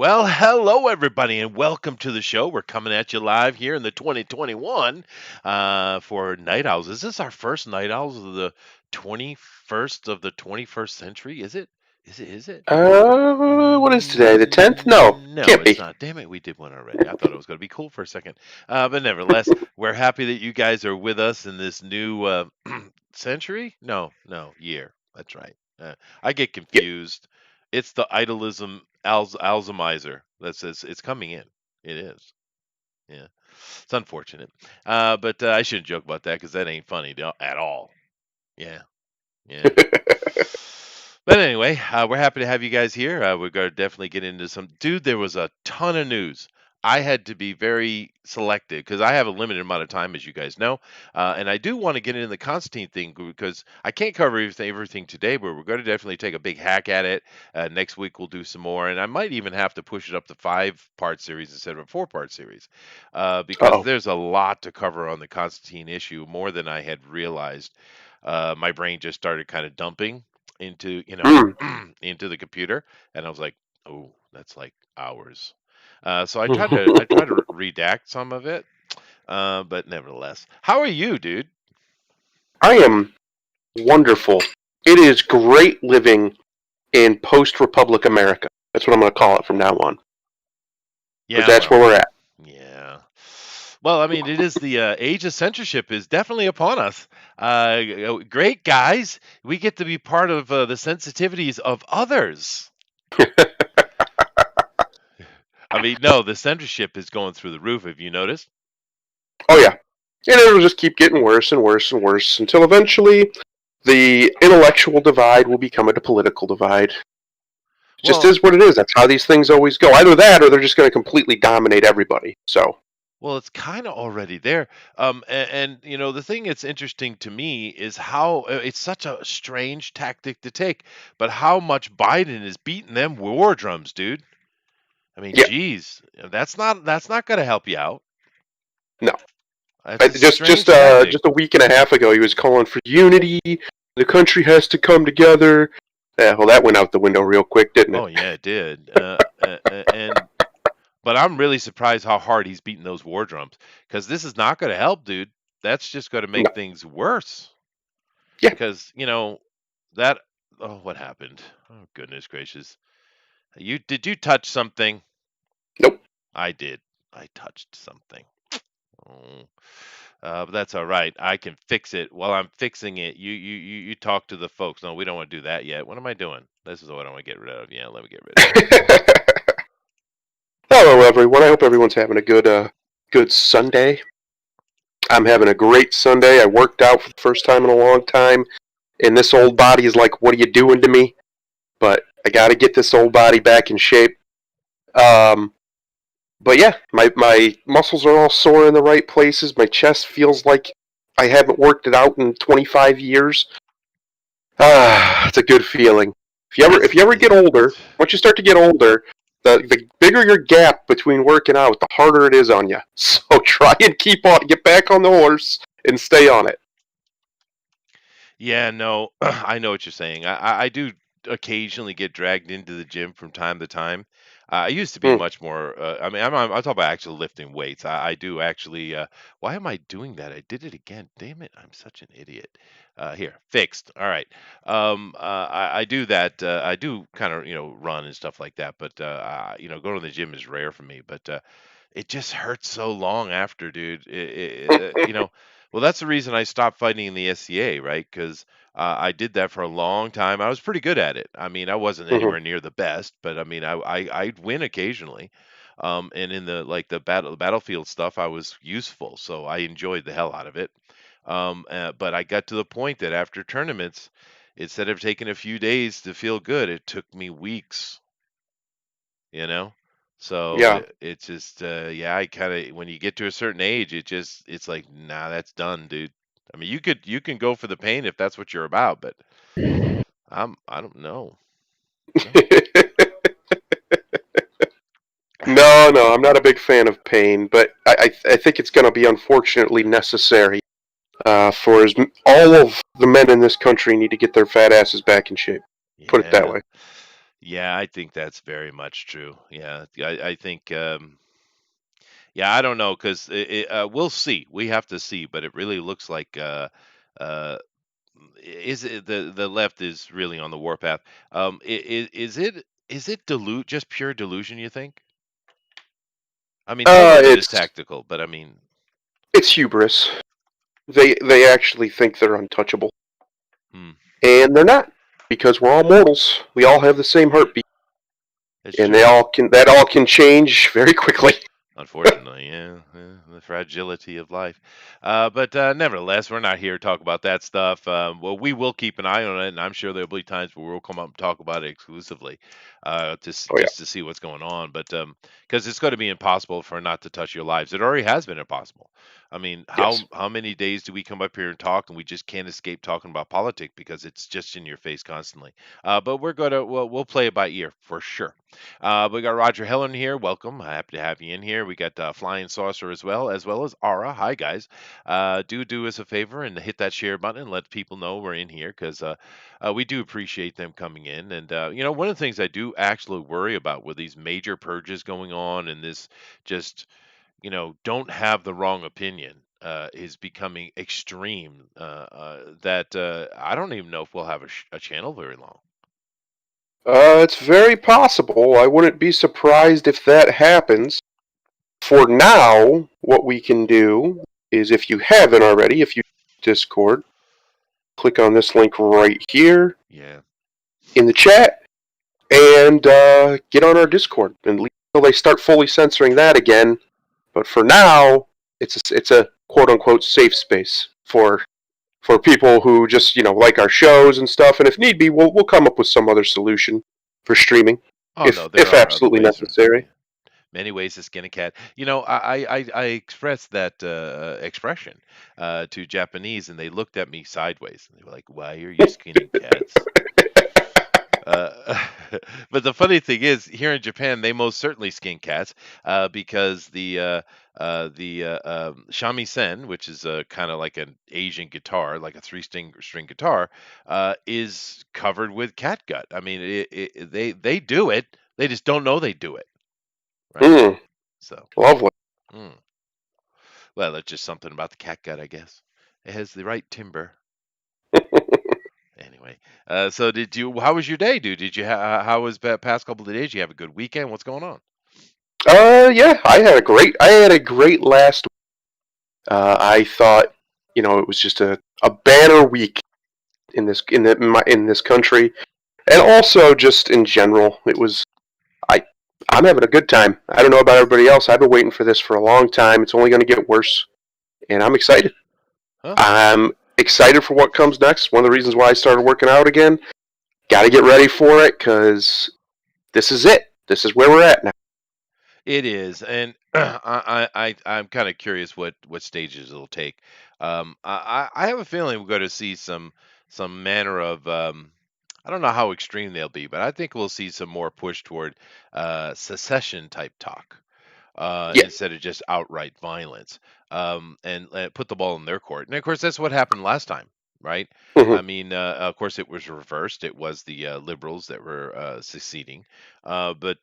Well, hello everybody, and welcome to the show. We're coming at you live here in the 2021 for Night Owls. Is this our first Night Owls of the 21st of the 21st century? Is it? Is it? What is today? The 10th? No, No, can't it's be. not. Damn it, we did one already. I thought it was going to be cool for a second. But nevertheless, we're happy that you guys are with us in this new century? No, year. That's right. I get Yep. confused. It's the idolism Alzheimer that says it's coming in. It is. Yeah. It's unfortunate. But I shouldn't joke about that because that ain't funny at all. Yeah. Yeah. But anyway, we're happy to have you guys here. We're going to definitely get into some. Dude, there was a ton of news. I had to be very selective because I have a limited amount of time, as you guys know. And I do want to get into the Constantine thing because I can't cover everything today, but we're going to definitely take a big hack at it. Next week, we'll do some more. And I might even have to push it up to 5-part series instead of a 4-part series because Uh-oh. there's a lot to cover on the Constantine issue, more than I had realized. My brain just started kind of dumping into Mm. into the computer, and I was like, oh, that's like hours. So I tried to redact some of it, but nevertheless, how are you, dude? I am wonderful. It is great living in post-Republic America. That's what I'm going to call it from now on, because Yeah, that's well, where we're at. yeah. Well, I mean, it is the age of censorship is definitely upon us. Great guys, we get to be part of the sensitivities of others. I mean, no, the censorship is going through the roof. Have you noticed? Oh, yeah. And it'll just keep getting worse and worse and worse until eventually the intellectual divide will become a political divide. It just Well, is what it is. That's how these things always go. Either that or they're just going to completely dominate everybody. So, Well, it's kind of already there. The thing that's interesting to me is how it's such a strange tactic to take, but how much Biden is beating them war drums, dude. I mean, yeah, geez, that's not going to help you out. no. That's a Just just strange uh tactic. just a week and a half ago, he was calling for unity. The country has to come together. Yeah, well, that went out the window real quick, didn't Oh it? yeah, it did. And but I'm really surprised how hard he's beating those war drums because this is not going to help, dude. That's just going to No. make things worse. Yeah. Because that. Oh, what happened? Oh goodness gracious! Did you touch something? Nope. I did. I touched something. Oh. But that's all right. I can fix it. While I'm fixing it, you talk to the folks. No, we don't want to do that yet. What am I doing? This is what I want to get rid of. Yeah, let me get rid of it. Hello, everyone. I hope everyone's having a good Sunday. I'm having a great Sunday. I worked out for the first time in a long time, and this old body is like, "What are you doing to me?" But I got to get this old body back in shape. Um, but yeah, my muscles are all sore in the right places. My chest feels like I haven't worked it out in 25 years. Ah, it's a good feeling. If you ever Is get older, once you start to get older, the bigger your gap between working out, the harder it is on you. So try and get back on the horse and stay on it. Yeah, no, I know what you're saying. I do occasionally get dragged into the gym from time to time. I used to be Hmm. much more. I mean, I'm talking about actually lifting weights. I do actually. Why am I doing that? I did it again. Damn it! I'm such an idiot. Here, fixed. All right. I do that. I do kind of run and stuff like that. But going to the gym is rare for me. But it just hurts so long after, dude. Well, that's the reason I stopped fighting in the SCA, right? Because I did that for a long time. I was pretty good at it. I mean, I wasn't Hmm. anywhere near the best, but I mean, I'd win occasionally. And in the battlefield stuff, I was useful, so I enjoyed the hell out of it. But I got to the point that after tournaments, instead of taking a few days to feel good, it took me weeks. You know. So Yeah. it's just yeah, I kind of when you get to a certain age, it's like nah, that's done, dude. I mean, you can go for the pain if that's what you're about, but I don't know. No. No, I'm not a big fan of pain, but I think it's going to be unfortunately necessary all of the men in this country need to get their fat asses back in shape. Put it that Yeah. way. Yeah, I think that's very much true. Yeah, I think. Yeah, I don't know because we'll see. We have to see, but it really looks like uh, is it the left is really on the warpath. Is it just pure delusion? You think? I mean, some of it is It's tactical, but I mean, hubris. They actually think they're untouchable, hmm, and they're not, because we're all mortals. We all have the same heartbeat, it's and true. that all can change very quickly. Unfortunately, yeah, yeah, the fragility of life. But nevertheless, we're not here to talk about that stuff. Well, we will keep an eye on it, and I'm sure there'll be times where we'll come up and talk about it exclusively, Oh yeah, just to see what's going on. But because it's going to be impossible for it not to touch your lives. It already has been impossible. I mean, yes, how many days do we come up here and talk, and we just can't escape talking about politics because it's just in your face constantly. But we'll play it by ear for sure. We got Roger Helen here. Welcome. Happy to have you in here. We got Flying Saucer as well as Ara. Hi guys. Do us a favor and hit that share button and let people know we're in here because we do appreciate them coming in. And one of the things I do actually worry about with these major purges going on and this just don't have the wrong opinion. Is becoming extreme. That I don't even know if we'll have a channel very long. it's very possible. I wouldn't be surprised if that happens. For now, what we can do is, if you haven't already, if you Discord, click on this link right here Yeah. in the chat and get on our Discord and leave until they start fully censoring that again. But for now, it's a quote unquote safe space for people who just like our shows and stuff. And if need be, we'll come up with some other solution for streaming, Oh no, there if are other absolutely ways. necessary. Many ways to skin a cat. I expressed that expression to Japanese, and they looked at me sideways. And they were like, "Why are you skinning cats?" Uh, but the funny thing is, here in Japan, they most certainly skin cats because the shamisen, which is kind of like an Asian guitar, like a three string guitar, is covered with cat gut. I mean, they do it. They just don't know they do it, right? Mm, So. lovely. Mm. Well, it's just something about the cat gut, I guess. It has the right timbre. Anyway, so did you? How was your day, dude? Did you? How was the past couple of days? You have a good weekend? What's going on? Yeah, I had a great last. I thought, it was just a banner week in this country, and also just in general. I I'm having a good time. I don't know about everybody else. I've been waiting for this for a long time. It's only going to get worse, and I'm excited. Huh? I'm excited for what comes next. One of the reasons why I started working out again. Got to get ready for it because this is it. This is where we're at now. It is, and I'm kind of curious what stages it'll take. I have a feeling we're going to see some manner of I don't know how extreme they'll be, but I think we'll see some more push toward secession type talk. Yeah. Instead of just outright violence, and put the ball in their court. And of course, that's what happened last time, right? Hmm. I mean, of course, it was reversed. It was the liberals that were seceding, but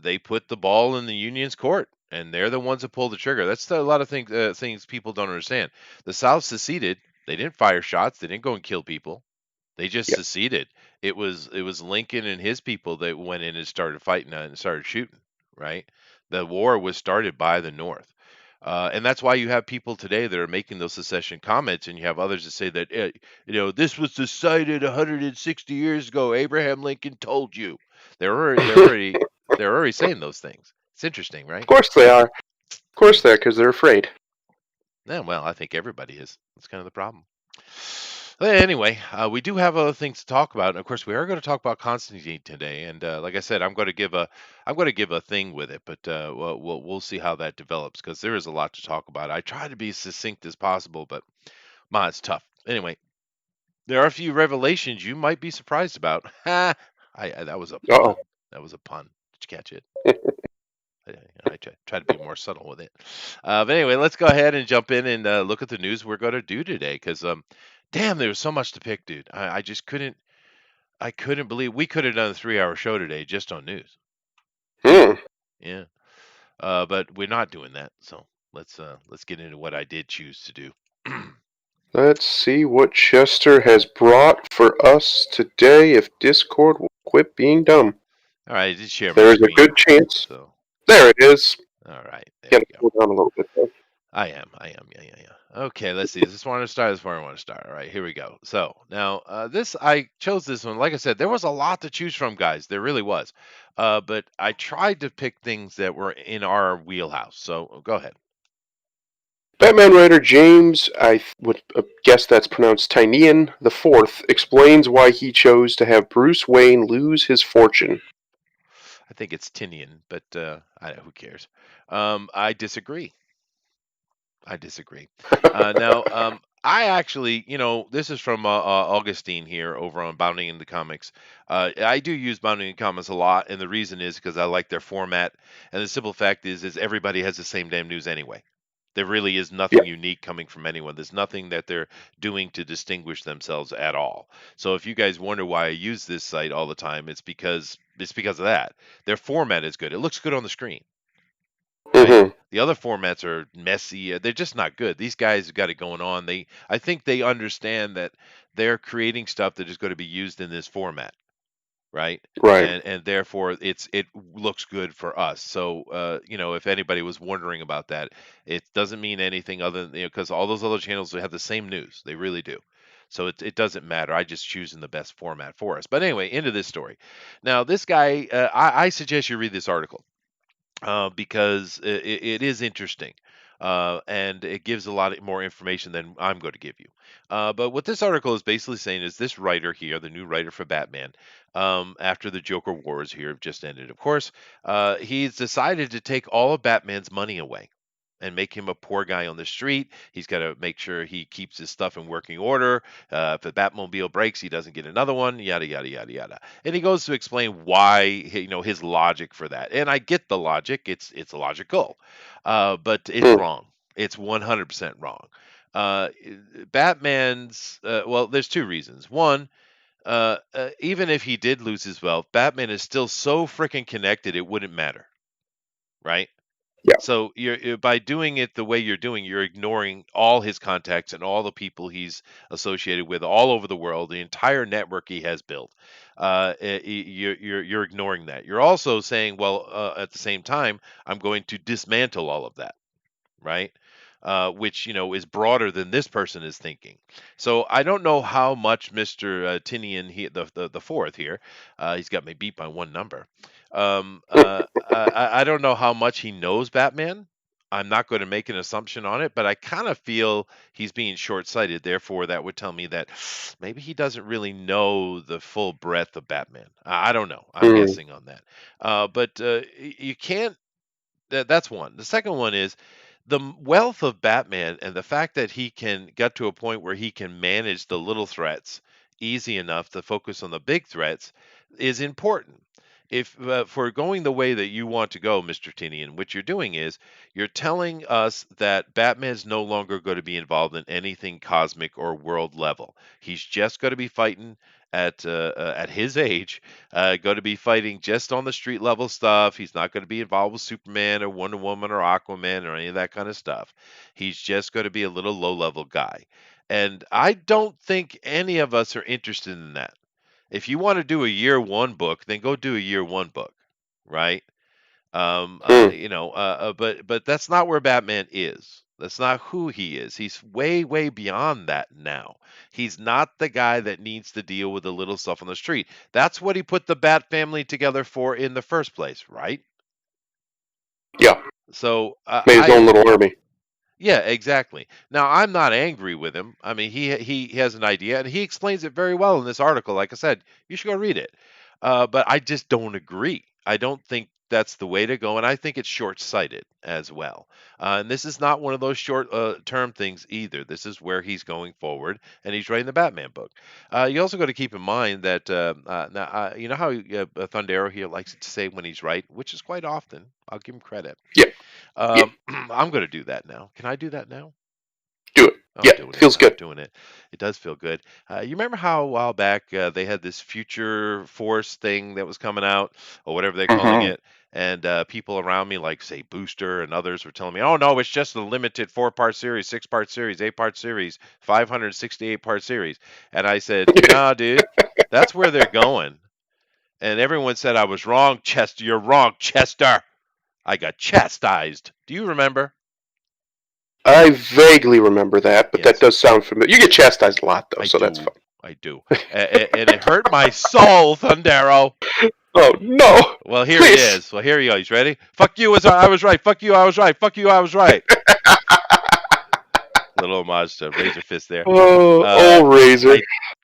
they put the ball in the union's court, and they're the ones that pulled the trigger. That's a lot of things people don't understand. The South seceded. They didn't fire shots. They didn't go and kill people. They just Yeah. seceded. It was Lincoln and his people that went in and started fighting and started shooting, right? The war was started by the North. And that's why you have people today that are making those secession comments, and you have others that say that this was decided 160 years ago. Abraham Lincoln told you. They're already they're Of already they're already saying those things. It's interesting, right? course they are. Of Yeah. course they are, because they're afraid. Yeah. Well, I think everybody is. That's kind of the problem. Well, anyway, we do have other things to talk about, and of course, we are going to talk about Constantine today. And like I said, I'm going to give a thing with it, but we'll see how that develops because there is a lot to talk about. I try to be succinct as possible, but it's tough. Anyway, there are a few revelations you might be surprised about. That was a Uh pun. oh. That was a pun. Did you catch it? I try to be more subtle with it. But anyway, let's go ahead and jump in and look at the news we're going to do today because damn, there was so much to pick, dude. I just couldn't. I couldn't believe we could have done a 3-hour show today just on news. Hmm. Yeah. But we're not doing that. So let's get into what I did choose to do. All Let's see what Chester has brought for us today if Discord will quit being dumb. right, I did share my There's a screen. good chance. So There it is. all right, there Gotta we go. slow down a little bit though. I am. Yeah, yeah, yeah. Okay, let's see. Is this one to start? This one I want to start. All right, here we go. So now, this I chose this one. Like I said, there was a lot to choose from, guys. There really was. But I tried to pick things that were in our wheelhouse. So go ahead. Batman writer James, I would guess that's pronounced Tynion the Fourth, explains why he chose to have Bruce Wayne lose his fortune. I think it's Tinian, but who cares? I disagree. I disagree. Now, I actually, this is from Augustine here over on Bounding into Comics. I do use Bounding into Comics a lot, and the reason is because I like their format. And the simple fact is everybody has the same damn news anyway. There really is Yeah. nothing unique coming from anyone. There's nothing that they're doing to distinguish themselves at all. So if you guys wonder why I use this site all the time, it's because of that. Their format is good. It looks good on the screen, right? Mm-hmm. The other formats are messy. They're just not good. These guys have got it going on. I think they understand that they're creating stuff that is going to be used in this format, right? Right. And therefore it looks good for us. So if anybody was wondering about that, it doesn't mean anything other than because all those other channels have the same news. They really do. So it doesn't matter. I just choosing the best format for us. But anyway, into this story. Now this guy, I suggest you read this article because it is interesting. And it gives a lot more information than I'm going to give you. But what this article is basically saying is this writer here, the new writer for Batman, after the Joker Wars here have just ended, of course, he's decided to take all of Batman's money away and make him a poor guy on the street. He's got to make sure he keeps his stuff in working order. If the Batmobile breaks, he doesn't get another one. Yada yada yada yada. And he goes to explain why, his logic for that. And I get the logic; it's logical, but it's Mm. wrong. It's 100% wrong. Uh, Batman's well, there's two reasons. One, even if he did lose his wealth, Batman is still so freaking connected; it wouldn't matter, right? Yeah. So by doing it the way you're doing, you're ignoring all his contacts and all the people he's associated with all over the world, the entire network he has built. You're ignoring that. You're also saying, well, at the same time, I'm going to dismantle all of that, right? Which is broader than this person is thinking. So I don't know how much Mr. Tinian, the fourth here, he's got me beat by one number. I don't know how much he knows Batman. I'm not going to make an assumption on it, but I kind of feel he's being short-sighted. Therefore, that would tell me that maybe he doesn't really know the full breadth of Batman. I don't know. I'm Mm. guessing on that. But you can't that's one. The second one is wealth of Batman and the fact that he can get to a point where he can manage the little threats easy enough to focus on the big threats is important. If for going the way that you want to go, Mr. Tinian, what you're doing is you're telling us that Batman's no longer going to be involved in anything cosmic or world level. He's just going to be fighting at his age, going to be fighting just on the street level stuff. He's not going to be involved with Superman or Wonder Woman or Aquaman or any of that kind of stuff. He's just going to be a little low level guy. And I don't think any of us are interested in that. If you want to do a year one book, then go do a year one book, right? Mm. But that's not where Batman is. That's not who he is. He's way, way beyond that now. He's not the guy that needs to deal with the little stuff on the street. That's what he put the Bat family together for in the first place, right? Yeah. So Made his own little army. yeah, exactly. Now, I'm not angry with him. I mean, he has an idea, and he explains it very well in this article. Like I said, you should go read it. But I just don't agree. I don't think that's the way to go, and I think it's short-sighted as well. And this is not one of those short-term things either. This is where he's going forward, and he's writing the Batman book. You also got to keep in mind that now, you know how Thundero here likes to say when he's right, which is quite often. I'll give him credit. Yeah. Yeah. I'm going to do that now. Can I do that now? Do it. Yeah, feels I'm good. doing it. It does feel good. You remember how a while back they had this future force thing that was coming out, or whatever they're calling Mm-hmm. it, and people around me, like say Booster and others, were telling me, "Oh no, it's just a limited 4-part series, 6-part series, 8-part series, 568-part series." And I said, "Nah, dude, that's where they're going." And everyone said I was wrong, Chester. You're wrong, Chester. I got chastised. Do you remember? I vaguely remember that, but that Yes. does sound familiar. You get chastised a lot, though, I so that's do. fine. I do. And it hurt my soul, Thundero. Oh, no! Well, here he Please! is. Well, here he goes. Ready? Fuck you, I was right. Fuck you, I was right. Fuck you, I was right. Little homage to Razor Fist there. Oh, Uh, oh, Razor. I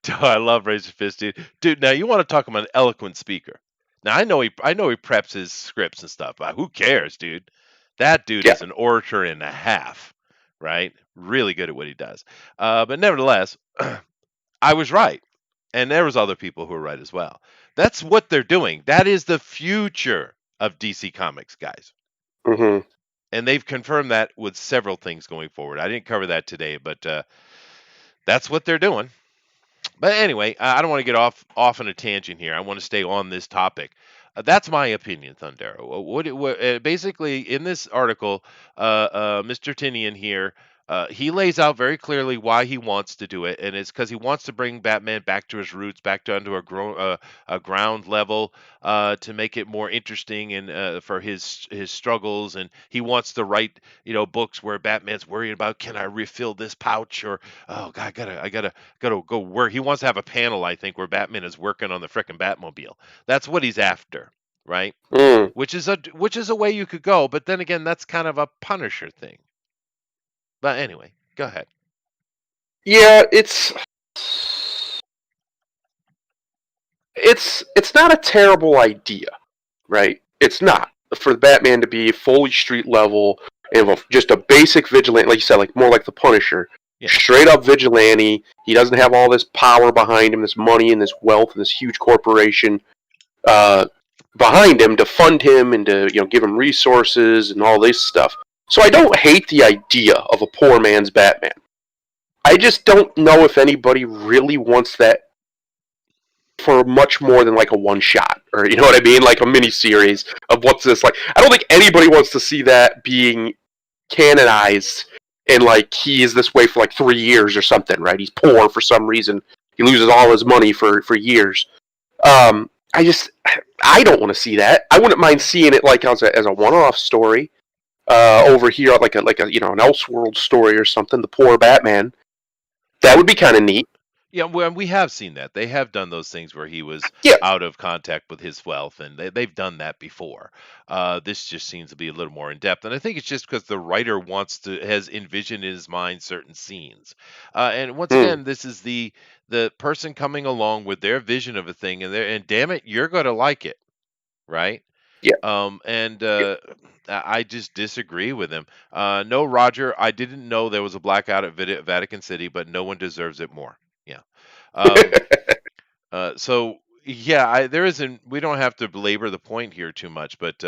I love Razor Fist, dude. Dude, now you want to talk about an eloquent speaker? Now I know he preps his scripts and stuff, but who cares, dude? That dude Yeah. is an orator and a half, right? Really good at what he does. But nevertheless, I was right. And there was other people who were right as well. That's what they're doing. That is the future of DC Comics, guys. Mm-hmm. And they've confirmed that with several things going forward. I didn't cover that today, but that's what they're doing. But anyway, I don't want to get off on a tangent here. I want to stay on this topic. That's my opinion, Thundero. Basically, in this article, Mr. Tinian here, he lays out very clearly why he wants to do it, and it's because he wants to bring Batman back to his roots, back to onto a ground level, to make it more interesting and for his struggles. And he wants to write, books where Batman's worrying about, can I refill this pouch, or oh God, I gotta go work. He wants to have a panel, I think, where Batman is working on the frickin' Batmobile. That's what he's after, right? Mm. Which is a way you could go, but then again, that's kind of a Punisher thing. But anyway, go ahead. Yeah, it's not a terrible idea, right? It's not for Batman to be fully street level and just a basic vigilante, like you said, like more like the Punisher, Yeah, straight up vigilante. He doesn't have all this power behind him, this money and this wealth and this huge corporation uh, behind him to fund him and to give him resources and all this stuff. So I don't hate the idea of a poor man's Batman. I just don't know if anybody really wants that for much more than like a one shot, or you know what I mean, like a mini series of what's this like. I don't think anybody wants to see that being canonized and like he is this way for like 3 years or something, right? He's poor for some reason. He loses all his money for years. I don't want to see that. I wouldn't mind seeing it like as a one off story over here, like a an Elseworld story or something. The poor Batman. That would be kind of neat. yeah. Well, we have seen that. They have done those things where he was Yeah. out of contact with his wealth, and they've done that before. This just seems to be a little more in depth, and I think it's just because the writer has envisioned in his mind certain scenes. And once Mm, again, this is the person coming along with their vision of a thing, and damn it, you're going to like it, right? yeah. And Yeah. I just disagree with him. No, Roger, I didn't know there was a blackout at Vatican City, but no one deserves it more. Yeah. Um, so yeah, there isn't. We don't have to belabor the point here too much, but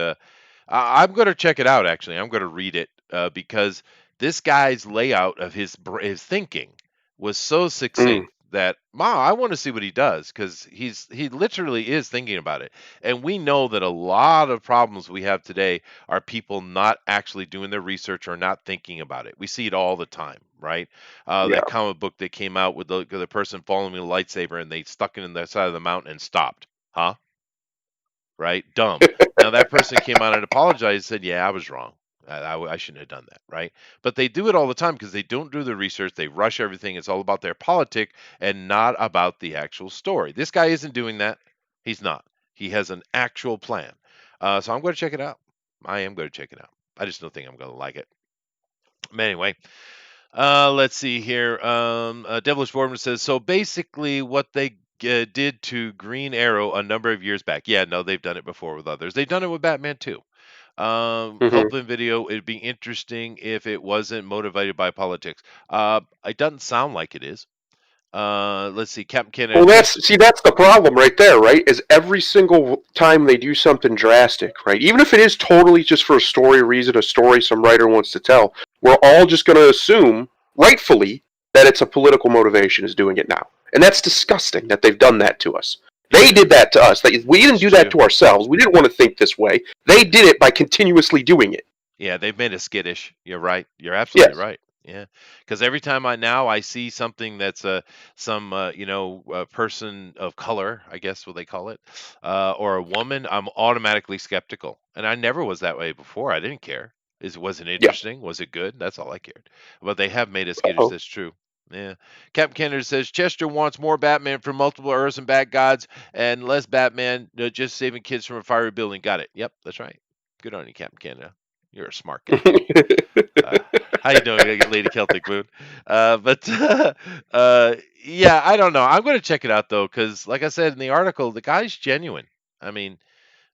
I'm going to check it out. Actually, I'm going to read it because this guy's layout of his thinking was so Mm, succinct that I want to see what he does because he literally is thinking about it. And we know that a lot of problems we have today are people not actually doing their research or not thinking about it. We see it all the time, right? yeah. That comic book that came out with the person following a lightsaber and they stuck it in the side of the mountain and stopped. Huh? Right? Dumb. Now that person came out and apologized and said, "Yeah, I was wrong. I shouldn't have done that." Right? But they do it all the time because they don't do the research. They rush everything. It's all about their politic and not about the actual story. This guy isn't doing that. He's not. He has an actual plan. So I'm going to check it out. I am going to check it out. I just don't think I'm going to like it. But anyway, let's see here. Devilish Boardman says so. Basically, what they did to Green Arrow a number of years back. Yeah, no, they've done it before with others. They've done it with Batman too. Hmm. Copeland video. It'd be interesting if it wasn't motivated by politics. It doesn't sound like it is. Let's see. Captain Canada Well, just. that's the problem right there, right? Is every single time they do something drastic, right? Even if it is totally just for a story reason, a story some writer wants to tell, we're all just going to assume, rightfully, that it's a political motivation is doing it now. And that's disgusting that they've done that to us. They Yeah, did that to us. We didn't it's do that true. to ourselves. We didn't want to think this way. They did it by continuously doing it. Yeah, they've made us skittish. You're right. You're absolutely Yes. right. Yeah, because every time I see something that's some person of color, I guess what they call it, or a woman, I'm automatically skeptical, and I never was that way before. I didn't care. Was it Yeah. interesting? Was it good? That's all I cared. But they have made us skittish. Uh-oh. That's true. Yeah. Captain Canada says Chester wants more Batman from multiple Earths and bad gods, and less Batman just saving kids from a fiery building. Got it. Yep, that's right. Good on you, Captain Canada. You're a smart guy. Uh, how you doing, Lady Celtic Moon? But yeah, I don't know. I'm going to check it out though, because like I said in the article, the guy's genuine. I mean,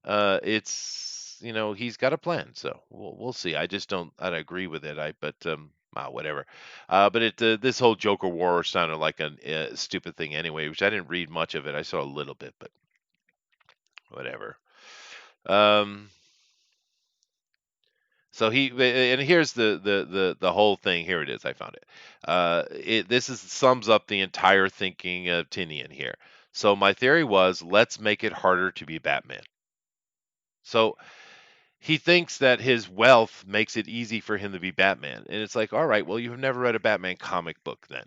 it's he's got a plan, so we'll see. I just don't agree with it. Whatever. But this whole Joker war sounded like a stupid thing anyway, which I didn't read much of it. I saw a little bit, but whatever. Um, So and here's the whole thing. Here it is. I found it. This is sums up the entire thinking of Tinian here. So my theory was, let's make it harder to be Batman. So he thinks that his wealth makes it easy for him to be Batman, and it's like, all right, well, you've never read a Batman comic book then.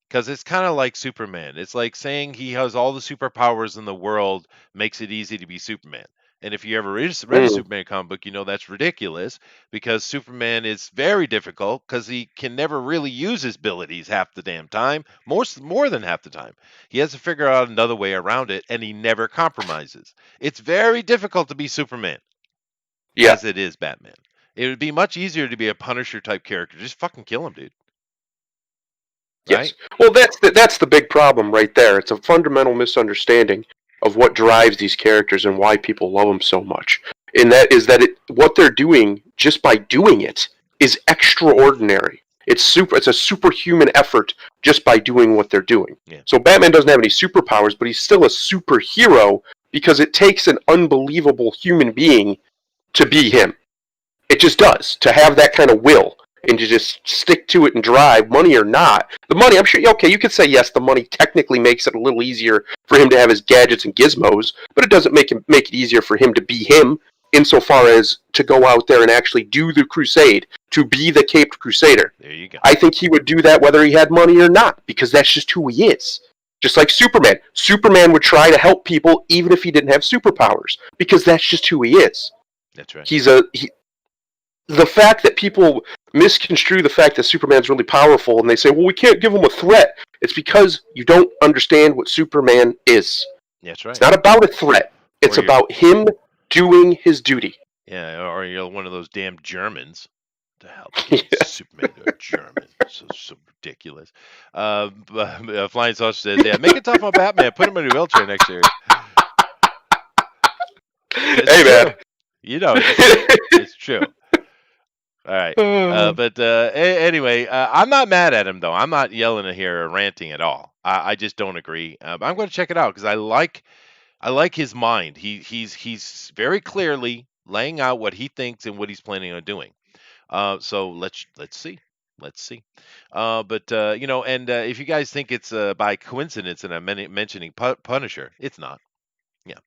Because it's kind of like Superman. It's like saying he has all the superpowers in the world makes it easy to be Superman. And if you ever read a Mm. Superman comic book, you know that's ridiculous because Superman is very difficult because he can never really use his abilities half the damn time, more than half the time. He has to figure out another way around it, and he never compromises. It's very difficult to be Superman Yeah. as it is Batman. It would be much easier to be a Punisher type character. Just fucking kill him, dude. Yes. Right? Well, that's the big problem right there. It's a fundamental misunderstanding of what drives these characters and why people love them so much. And that is that what they're doing just by doing it is extraordinary. It's a superhuman effort just by doing what they're doing. Yeah. So Batman doesn't have any superpowers, but he's still a superhero because it takes an unbelievable human being to be him. It just does, to have that kind of will and to just stick to it and drive, money or not. The money, I'm sure, okay, you could say yes, the money technically makes it a little easier for him to have his gadgets and gizmos, but it doesn't make it easier for him to be him insofar as to go out there and actually do the crusade, to be the Caped Crusader. There you go. I think he would do that whether he had money or not, because that's just who he is. Just like Superman. Superman would try to help people even if he didn't have superpowers, because that's just who he is. That's right. The fact that people misconstrue the fact that Superman's really powerful and they say, well, we can't give him a threat. It's because you don't understand what Superman is. That's right. It's not about a threat. It's about him doing his duty. Yeah, or you're one of those damn Germans. The hell, Yeah. Superman, they're German. So ridiculous. Flying Sausage says, "Yeah, make it tough on Batman. Put him in a wheelchair next year." It's Hey, true. man. It's true. All right. Anyway, I'm not mad at him though. I'm not yelling here or ranting at all. I just don't agree. But I'm going to check it out because I like his mind. He's very clearly laying out what he thinks and what he's planning on doing. So let's see. Let's see. If you guys think it's by coincidence and I'm mentioning Punisher, it's not. Yeah.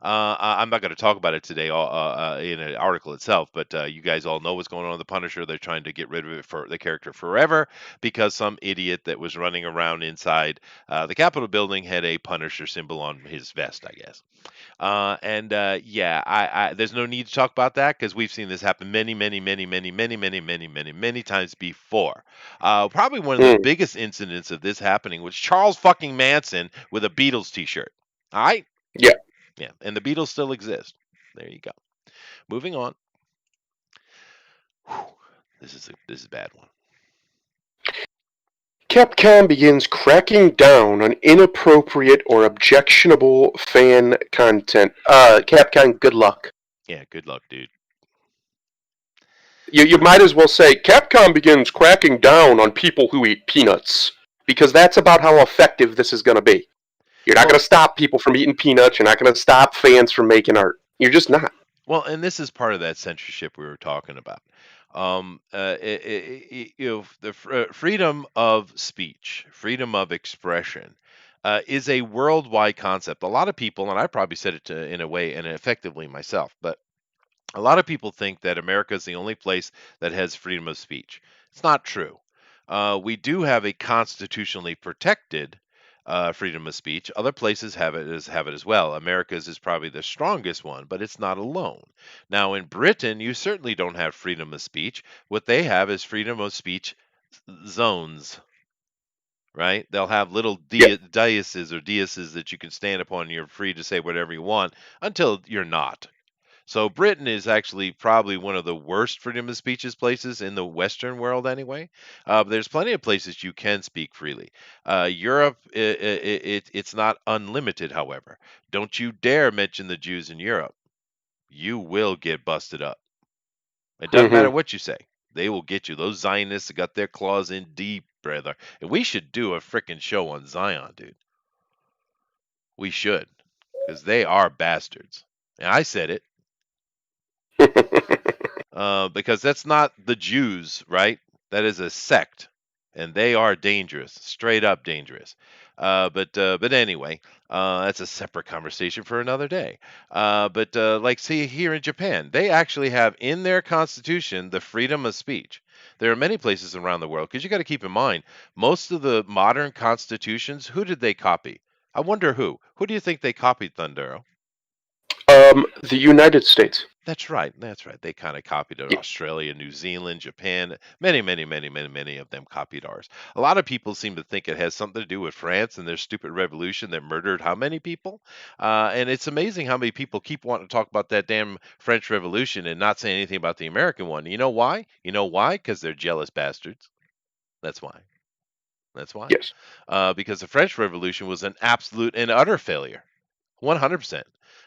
I'm not going to talk about it today in an article itself, but you guys all know what's going on with the Punisher. They're trying to get rid of it for the character forever because some idiot that was running around inside the Capitol building had a Punisher symbol on his vest, I guess. There's no need to talk about that because we've seen this happen many times before. Probably one of the biggest incidents of this happening was Charles fucking Manson with a Beatles T-shirt. All right. Yeah. Yeah, and the Beatles still exist. There you go. Moving on. Whew, this is a bad one. Capcom begins cracking down on inappropriate or objectionable fan content. Capcom, good luck. Yeah, good luck, dude. You might as well say Capcom begins cracking down on people who eat peanuts, because that's about how effective this is going to be. You're not going to stop people from eating peanuts. You're not going to stop fans from making art. You're just not. Well, and this is part of that censorship we were talking about. The freedom of speech, freedom of expression, is a worldwide concept. A lot of people, and I probably said it in a way and effectively myself, but a lot of people think that America is the only place that has freedom of speech. It's not true. We do have a constitutionally protected freedom of speech. Other places have it as well. America's is probably the strongest one, but it's not alone. Now, in Britain, you certainly don't have freedom of speech. What they have is freedom of speech zones. Right? They'll have little Yeah. daises or daises that you can stand upon, and you're free to say whatever you want until you're not. So Britain is actually probably one of the worst freedom of speeches places in the Western world, anyway. But there's plenty of places you can speak freely. Europe, it's not unlimited, however. Don't you dare mention the Jews in Europe. You will get busted up. It doesn't matter Hmm. what you say. They will get you. Those Zionists have got their claws in deep, brother. And we should do a frickin' show on Zion, dude. We should, because they are bastards. And I said it. Because that's not the Jews, right? That is a sect, and they are dangerous, straight up dangerous. But anyway, that's a separate conversation for another day. Like, see here in Japan, they actually have in their constitution the freedom of speech. There are many places around the world because you got to keep in mind most of the modern constitutions. Who did they copy? I wonder who. Who do you think they copied, Thundero? The United States. That's right. That's right. They kind of copied it. Yeah. Australia, New Zealand, Japan. Many of them copied ours. A lot of people seem to think it has something to do with France and their stupid revolution that murdered how many people? And it's amazing how many people keep wanting to talk about that damn French Revolution and not say anything about the American one. You know why? You know why? Because they're jealous bastards. That's why. That's why. Yes. Because the French Revolution was an absolute and utter failure. 100%.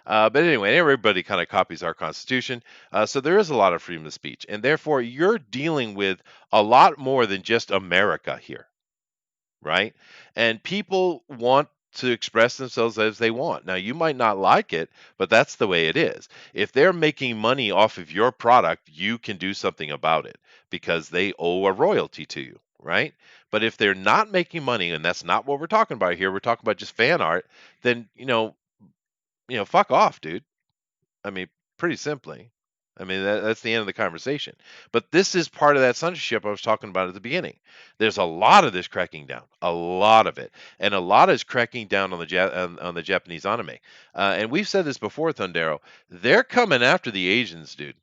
But anyway, everybody kind of copies our Constitution. So there is a lot of freedom of speech. And therefore, you're dealing with a lot more than just America here, right? And people want to express themselves as they want. Now, you might not like it, but that's the way it is. If they're making money off of your product, you can do something about it because they owe a royalty to you, right? But if they're not making money, and that's not what we're talking about here, we're talking about just fan art, then fuck off, dude. I mean, pretty simply. I mean, that's the end of the conversation. But this is part of that censorship I was talking about at the beginning. There's a lot of this cracking down, a lot of it, and a lot is cracking down on the Japanese anime. And we've said this before, Thundero. They're coming after the Asians, dude.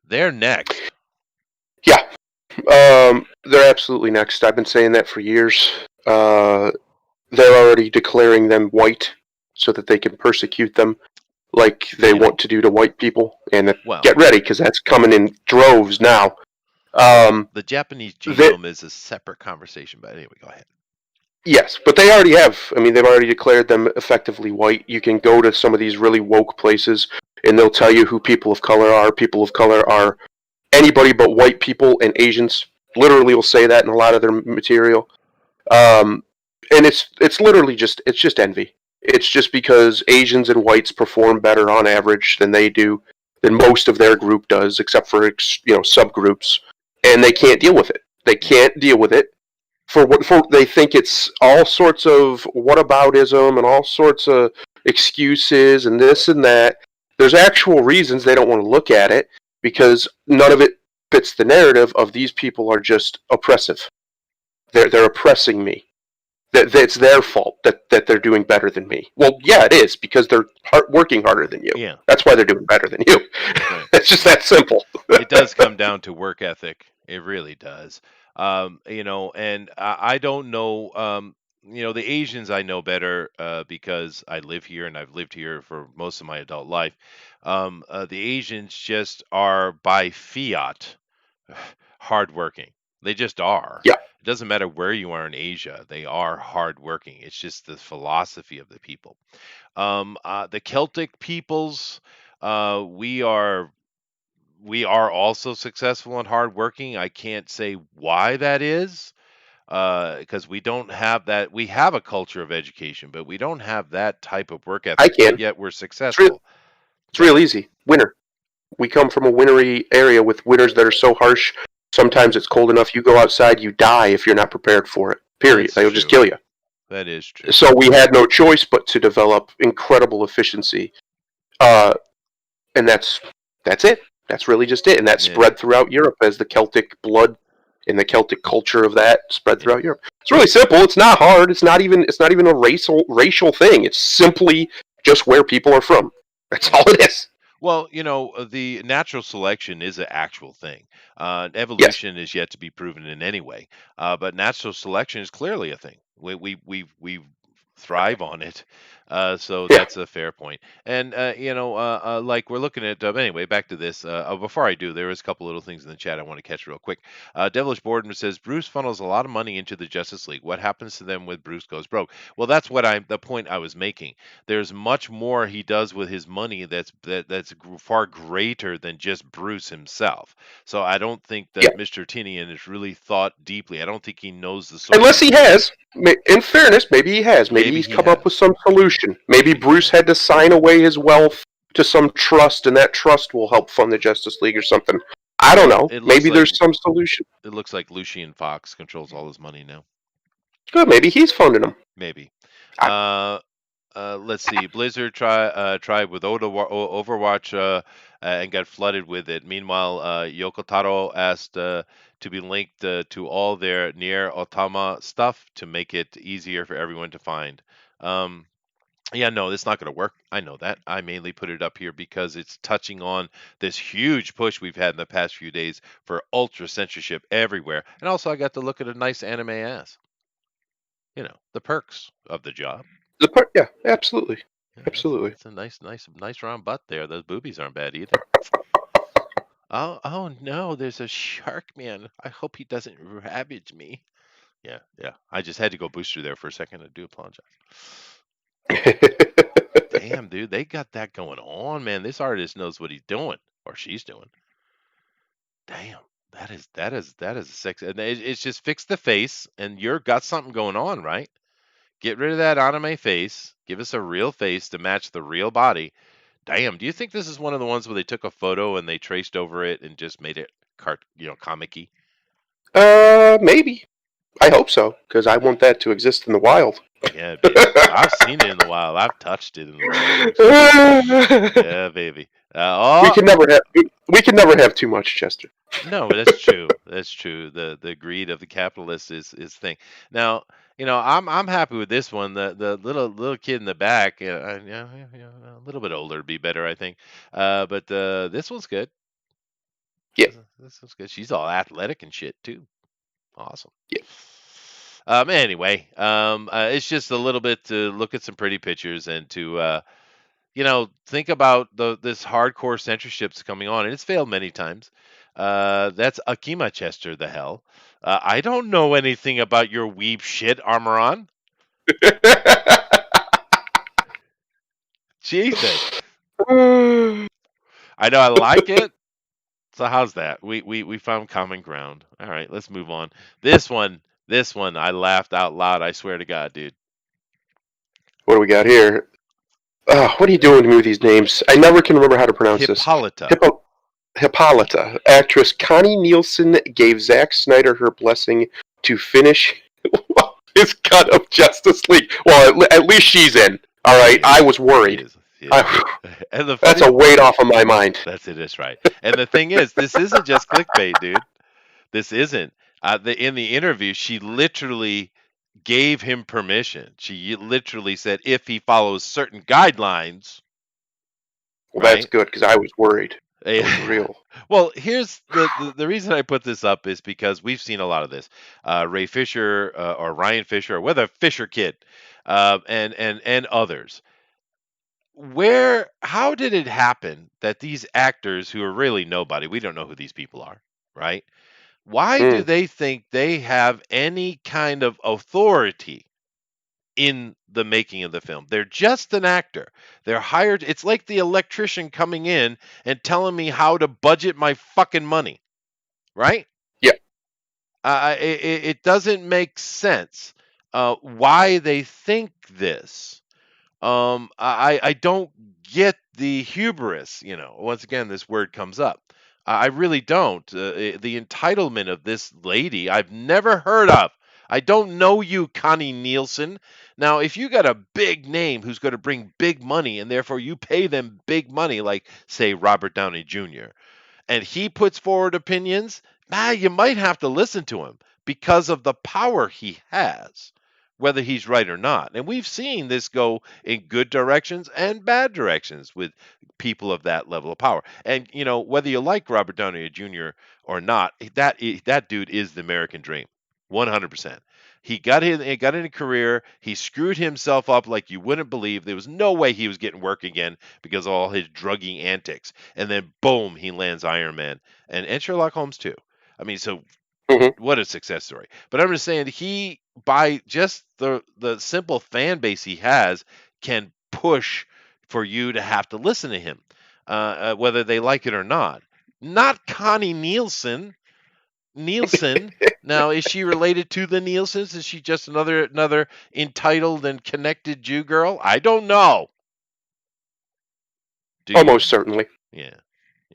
They're next. Yeah. They're absolutely next. I've been saying that for years. They're already declaring them white so that they can persecute them like they You know, want to do to white people. And well, get ready because that's coming in droves now. well, Um, the Japanese that genome is a separate conversation. But anyway, go ahead. Yes, but they already have. I mean, they've already declared them effectively white. You can go to some of these really woke places, and they'll tell you who people of color are. People of color are anybody but white people and Asians. Literally, will say that in a lot of their material. Um, and it's literally just envy. It's just because Asians and whites perform better on average than they do, than most of their group does, except for subgroups, and they can't deal with it. They can't deal with it for they think it's all sorts of whataboutism and all sorts of excuses and this and that. There's actual reasons they don't want to look at it because none of it fits the narrative of these people are just oppressive. They're oppressing me. That it's their fault that they're doing better than me. Well, yeah, it is because they're working harder than you. Yeah, That's why they're doing better than you. that's right. It's just that simple. It does come down to work ethic. It really does. And I don't know. The Asians I know better because I live here and I've lived here for most of my adult life. The Asians just are by fiat hardworking. They just are. Yeah, It doesn't matter where you are in Asia; they are hardworking. It's just the philosophy of the people. The Celtic peoples, we are also successful and hardworking. I can't say why that is, because we don't have that. We have a culture of education, but we don't have that type of work I ethic. But can. yet we're It's real. successful. It's Go real ahead. easy. Winter. We come from a wintry area with winters that are so harsh. Sometimes it's cold enough you go outside, you die if you're not prepared for it. Period. That's They'll just true. kill you. That is true. So we had no choice but to develop incredible efficiency, uh, and that's it. That's really just it, and that Yeah. spread throughout Europe as the Celtic blood and the Celtic culture of that spread Yeah. throughout Europe. It's really simple. It's not hard. It's not even a racial thing. It's simply just where people are from. That's Yeah. all it is. Well, the natural selection is an actual thing. Yes. Evolution is yet to be proven in any way, but natural selection is clearly a thing. We thrive on it, so Yeah. that's a fair point. And like we're looking at anyway. Back to this. Before I do, there is a couple little things in the chat I want to catch real quick. Devilish Boredom says Bruce funnels a lot of money into the Justice League. What happens to them when Bruce goes broke? Well, that's the point I was making. There's much more he does with his money that's far greater than just Bruce himself. So I don't think Yeah. that Mr. Tinian has really thought deeply. I don't think he knows the Unless social. he has. In fairness, maybe he has. Maybe Maybe he's he come up with has. some solution. Maybe Maybe he Bruce has. had to sign away his wealth to some trust, and that trust will help fund the Justice League or something. I don't Well, know. Maybe there's some solution. it looks like Lucian Fox controls all his money now. Good. Maybe he's funding them. Maybe. I, Uh, let's see. Blizzard tried with Overwatch and got flooded with it. Meanwhile, Yoko Taro asked to be linked to all their Nier Otama stuff to make it easier for everyone to find. Um, yeah, no, it's not going to work. I know that. I mainly put it up here because it's touching on this huge push we've had in the past few days for ultra censorship everywhere. And also, I got to look at a nice anime ass. The perks of the job. yeah, absolutely, Yeah, absolutely. that's a nice round butt there. Those boobies aren't bad either. Oh no, there's a shark man. I hope he doesn't ravage me. Yeah, yeah. I just had to go booster there for a second. I do apologize. Damn, dude, they got that going on, man. This artist knows what he's doing or she's doing. Damn, that is a sex. And it's just fix the face, and you're got something going on, right? Get rid of that anime face. Give us a real face to match the real body. Damn, do you think this is one of the ones where they took a photo and they traced over it and just made it comic-y? Maybe. I hope so, because I want that to exist in the wild. Yeah, baby. I've seen it in the wild. I've touched it in the wild, actually. Yeah, baby. we Oh, can never have we can never have too much, Chester. no, that's true. That's true. The greed of the capitalist is thing. Now, I'm happy with this one. The little kid in the back, a little bit older would be better, I think. But this one's good. Yeah, This one's good. She's all athletic and shit too. Awesome. yeah. Anyway, it's just a little bit to look at some pretty pictures and to think about this hardcore censorship's coming on, and it's failed many times. That's Akima Chester, the hell. I don't know anything about your weeb shit, Armoron. Jesus. I know I like it. So how's that? We found common ground. All right, let's move on. This one, I laughed out loud. I swear to God, dude. What do we got here? What are you doing to me with these names? I never can remember how to pronounce this. Hippolyta. Hippolyta. Actress Connie Nielsen gave Zack Snyder her blessing to finish his cut of Justice League. Well, at least she's in. All She right. is. I was She worried. is. Yeah. And the That's funny a weight off of my mind. That's it. That's right. And the thing is, this isn't just clickbait, dude. This isn't. In the interview, she literally gave him permission. She literally said if he follows certain guidelines, Well, that's right? good because I was worried. I was Eh, real. well, here's the reason I put this up is because we've seen a lot of this. Ray Fisher or Ryan Fisher or whether Fisher Kid, and others. How did it happen that these actors who are really nobody, we don't know who these people are, right? Why do Mm, they think they have any kind of authority in the making of the film? They're just an actor. They're hired. It's like the electrician coming in and telling me how to budget my fucking money, right? yeah. It doesn't make sense why they think this. I don't get the hubris. Once again, this word comes up. I really don't. The entitlement of this lady, I've never heard of. I don't know you, Connie Nielsen. Now, if you got a big name who's going to bring big money, and therefore you pay them big money, like say Robert Downey Jr., and he puts forward opinions, you might have to listen to him because of the power he has, whether he's right or not. And we've seen this go in good directions and bad directions with people of that level of power. And whether you like Robert Downey Jr. or not, that dude is the American dream, 100%. He got in a career. He screwed himself up like you wouldn't believe. There was no way he was getting work again because of all his druggy antics. And then boom, he lands Iron Man and Sherlock Holmes too. I mean, so Hmm. what a success story. But I'm just saying he, by just the simple fan base he has, can push for you to have to listen to him, whether they like it or not. Not Connie Nielsen. Now, is she related to the Nielsens? Is she just another entitled and connected Jew girl? I don't know. Do you? Almost certainly. Yeah,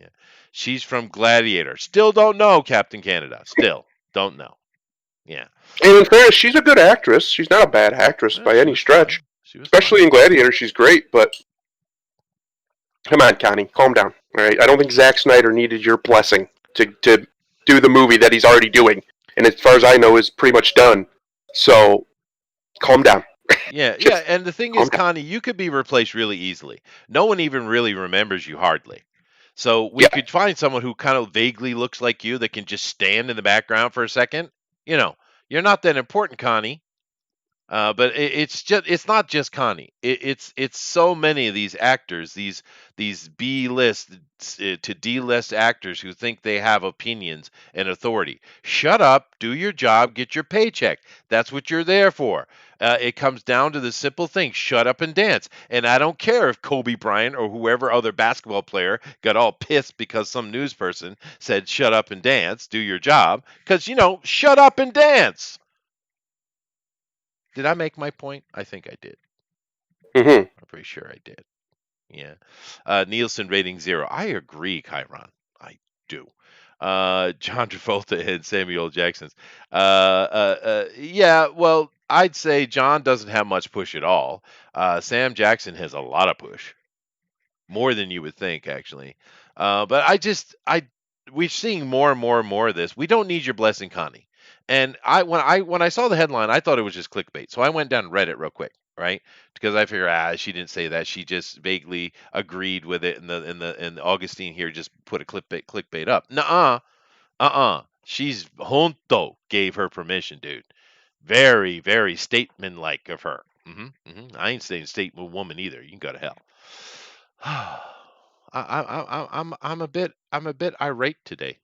yeah. She's from Gladiator. Still don't know, Captain Canada. Still don't know. Yeah. And in fairness, she's a good actress. She's not a bad actress Well, by she any was fine. stretch. She was Especially fine. in Gladiator, she's great. But come on, Connie, calm down. All right, I don't think Zack Snyder needed your blessing to do the movie that he's already doing, and as far as I know, is pretty much done. So calm down. Yeah, yeah. Just And the thing is, calm down. Connie, you could be replaced really easily. No one even really remembers you hardly. So we Yeah. could find someone who kind of vaguely looks like you that can just stand in the background for a second. You know, you're not that important, Connie. But it's not just Connie. It's so many of these actors, these B list to D list actors who think they have opinions and authority. Shut up, do your job, get your paycheck. That's what you're there for. It comes down to the simple thing: shut up and dance. And I don't care if Kobe Bryant or whoever other basketball player got all pissed because some news person said shut up and dance, do your job, because shut up and dance. Did I make my point? I think I did. Hmm. I'm pretty sure I did. Yeah. Nielsen rating 0. I agree, Chiron. I do. John Travolta and Samuel Jackson's. Yeah, well, I'd say John doesn't have much push at all. Sam Jackson has a lot of push, more than you would think, actually. But we've seen more and more and more of this. We don't need your blessing, Connie. And when I saw the headline, I thought it was just clickbait. So I went down and read it real quick, right? Because I figured, she didn't say that. She just vaguely agreed with it, and Augustine here just put a clickbait up. Nuh-uh, She's Honto gave her permission, dude. Very, very statement like of her. I ain't saying statement woman either. You can go to hell. I'm a bit irate today.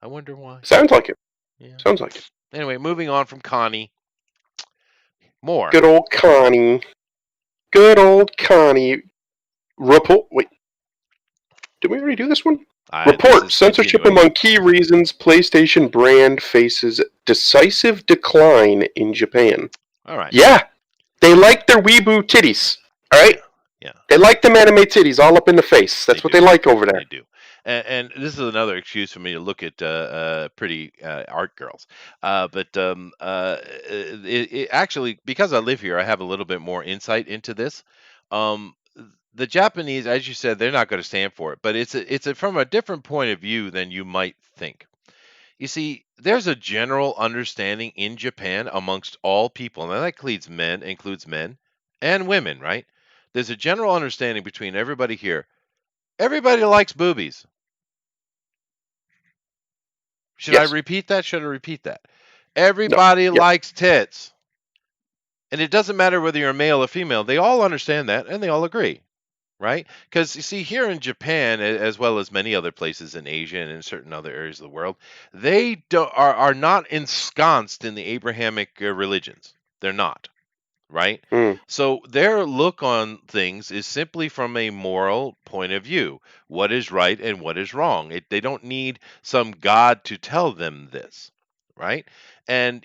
I wonder why. Sounds like it. Yeah. Sounds like it. Anyway, moving on from Connie. More. Good old Connie. Good old Connie. Report. Wait, did we already do this one? This Report is censorship continuation. among key reasons PlayStation brand faces decisive decline in Japan. All right. Yeah, they like their weeboo titties. All right, Yeah. Yeah. they like them anime titties all up in the face. They That's what do. they like over They there. do. And this is another excuse for me to look at pretty art girls. But actually, because I live here, I have a little bit more insight into this. Um, the Japanese, as you said, they're not going to stand for it, but from a different point of view than you might think. You see, there's a general understanding in Japan amongst all people, and that includes men and women, right? There's a general understanding between everybody here. Everybody likes boobies. Should I Yes. repeat that? Should I repeat that? No. Everybody Yes. likes tits. And it doesn't matter whether you're male or female. They all understand that and they all agree, right? Because you see, here in Japan, as well as many other places in Asia and in certain other areas of the world, they are not ensconced in the Abrahamic religions. They're not, right? Mm. So their look on things is simply from a moral point of view: what is right and what is wrong. They don't need some God to tell them this, right? And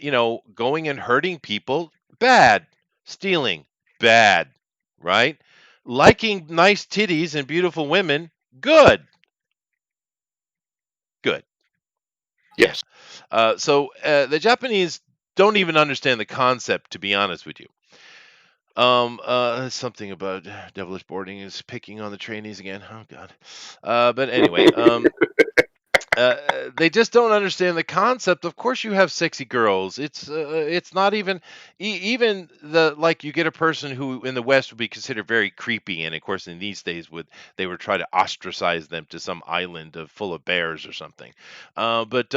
going and hurting people, bad. Stealing, bad, right? Liking nice titties and beautiful women, good, good. Yeah. Yes. The Japanese don't even understand the concept, to be honest with you. Something about devilish boarding is picking on the trainees again. Oh God. But anyway, they just don't understand the concept. Of course, you have sexy girls. It's not even even the like you get a person who in the West would be considered very creepy, and of course in these days would try to ostracize them to some island full of bears or something. But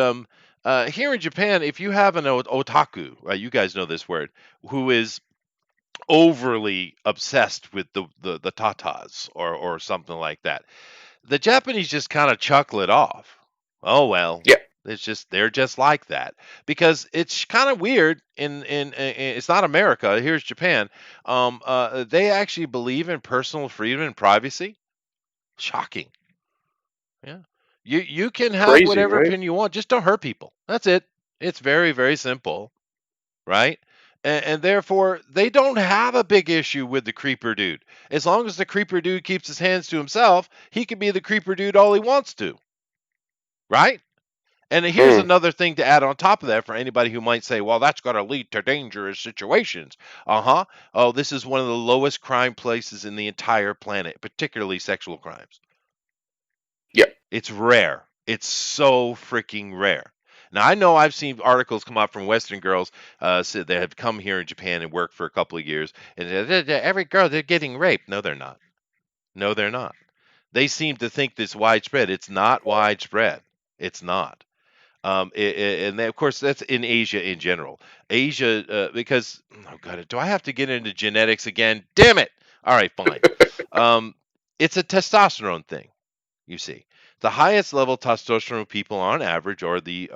Here in Japan, if you have an otaku, right, you guys know this word, who is overly obsessed with the tatas or something like that, the Japanese just kind of chuckle it off. Oh well, Yeah. they're just like that because it's kind of weird. It's not America. Here's Japan. They actually believe in personal freedom and privacy. Shocking. Yeah. You can have Crazy, whatever right? opinion you want. Just don't hurt people. That's it. It's very very simple, right? And therefore, they don't have a big issue with the creeper dude. As long as the creeper dude keeps his hands to himself, he can be the creeper dude all he wants to, right? And here's Hmm. another thing to add on top of that for anybody who might say, well, that's going to lead to dangerous situations. Uh huh. Oh, this is one of the lowest crime places in the entire planet, particularly sexual crimes. Yeah. It's rare. It's so freaking rare. Now I know I've seen articles come out from Western girls said they have come here in Japan and worked for a couple of years, and every girl they're getting raped. No, they're not. No, they're not. They seem to think this widespread. It's not widespread. It's not. And of course that's in Asia in general. Asia, because oh god, do I have to get into genetics again? Damn it! All right, fine. Um, it's a testosterone thing. You see, the highest level testosterone people on average are the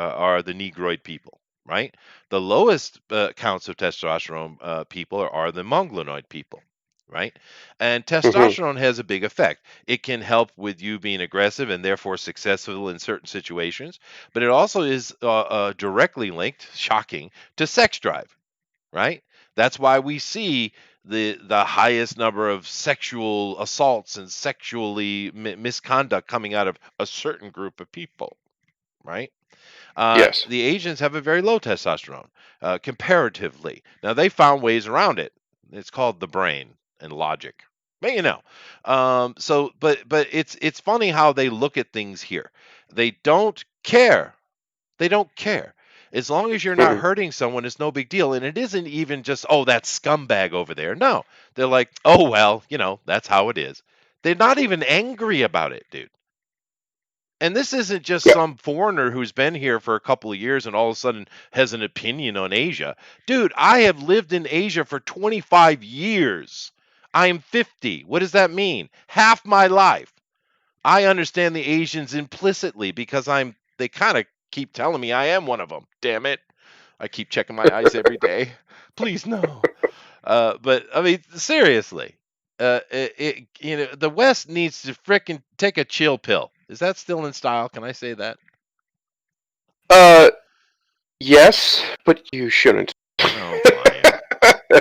Negroid people, right? The lowest counts of testosterone people are the Mongoloid people, right? And Hmm. testosterone has a big effect. It can help with you being aggressive and therefore successful in certain situations, but it also is directly linked, shocking, to sex drive, right? That's why we see the highest number of sexual assaults and sexually misconduct coming out of a certain group of people, right? Yes. The Asians have a very low testosterone comparatively. Now they found ways around it. It's called the brain and logic. But but it's funny how they look at things here. They don't care. They don't care. As long as you're not Hmm. hurting someone, it's no big deal. And it isn't even just, oh, that scumbag over there. No, they're like, oh, well, that's how it is. They're not even angry about it, dude. And this isn't just Yeah. some foreigner who's been here for a couple of years and all of a sudden has an opinion on Asia. Dude, I have lived in Asia for 25 years. I am 50. What does that mean? Half my life. I understand the Asians implicitly because they kind of keep telling me I am one of them. Damn it. I keep checking my eyes every day. Please no. But I mean seriously. The West needs to frickin' take a chill pill. Is that still in style? Can I say that? Uh, yes, but you shouldn't. Oh, fine.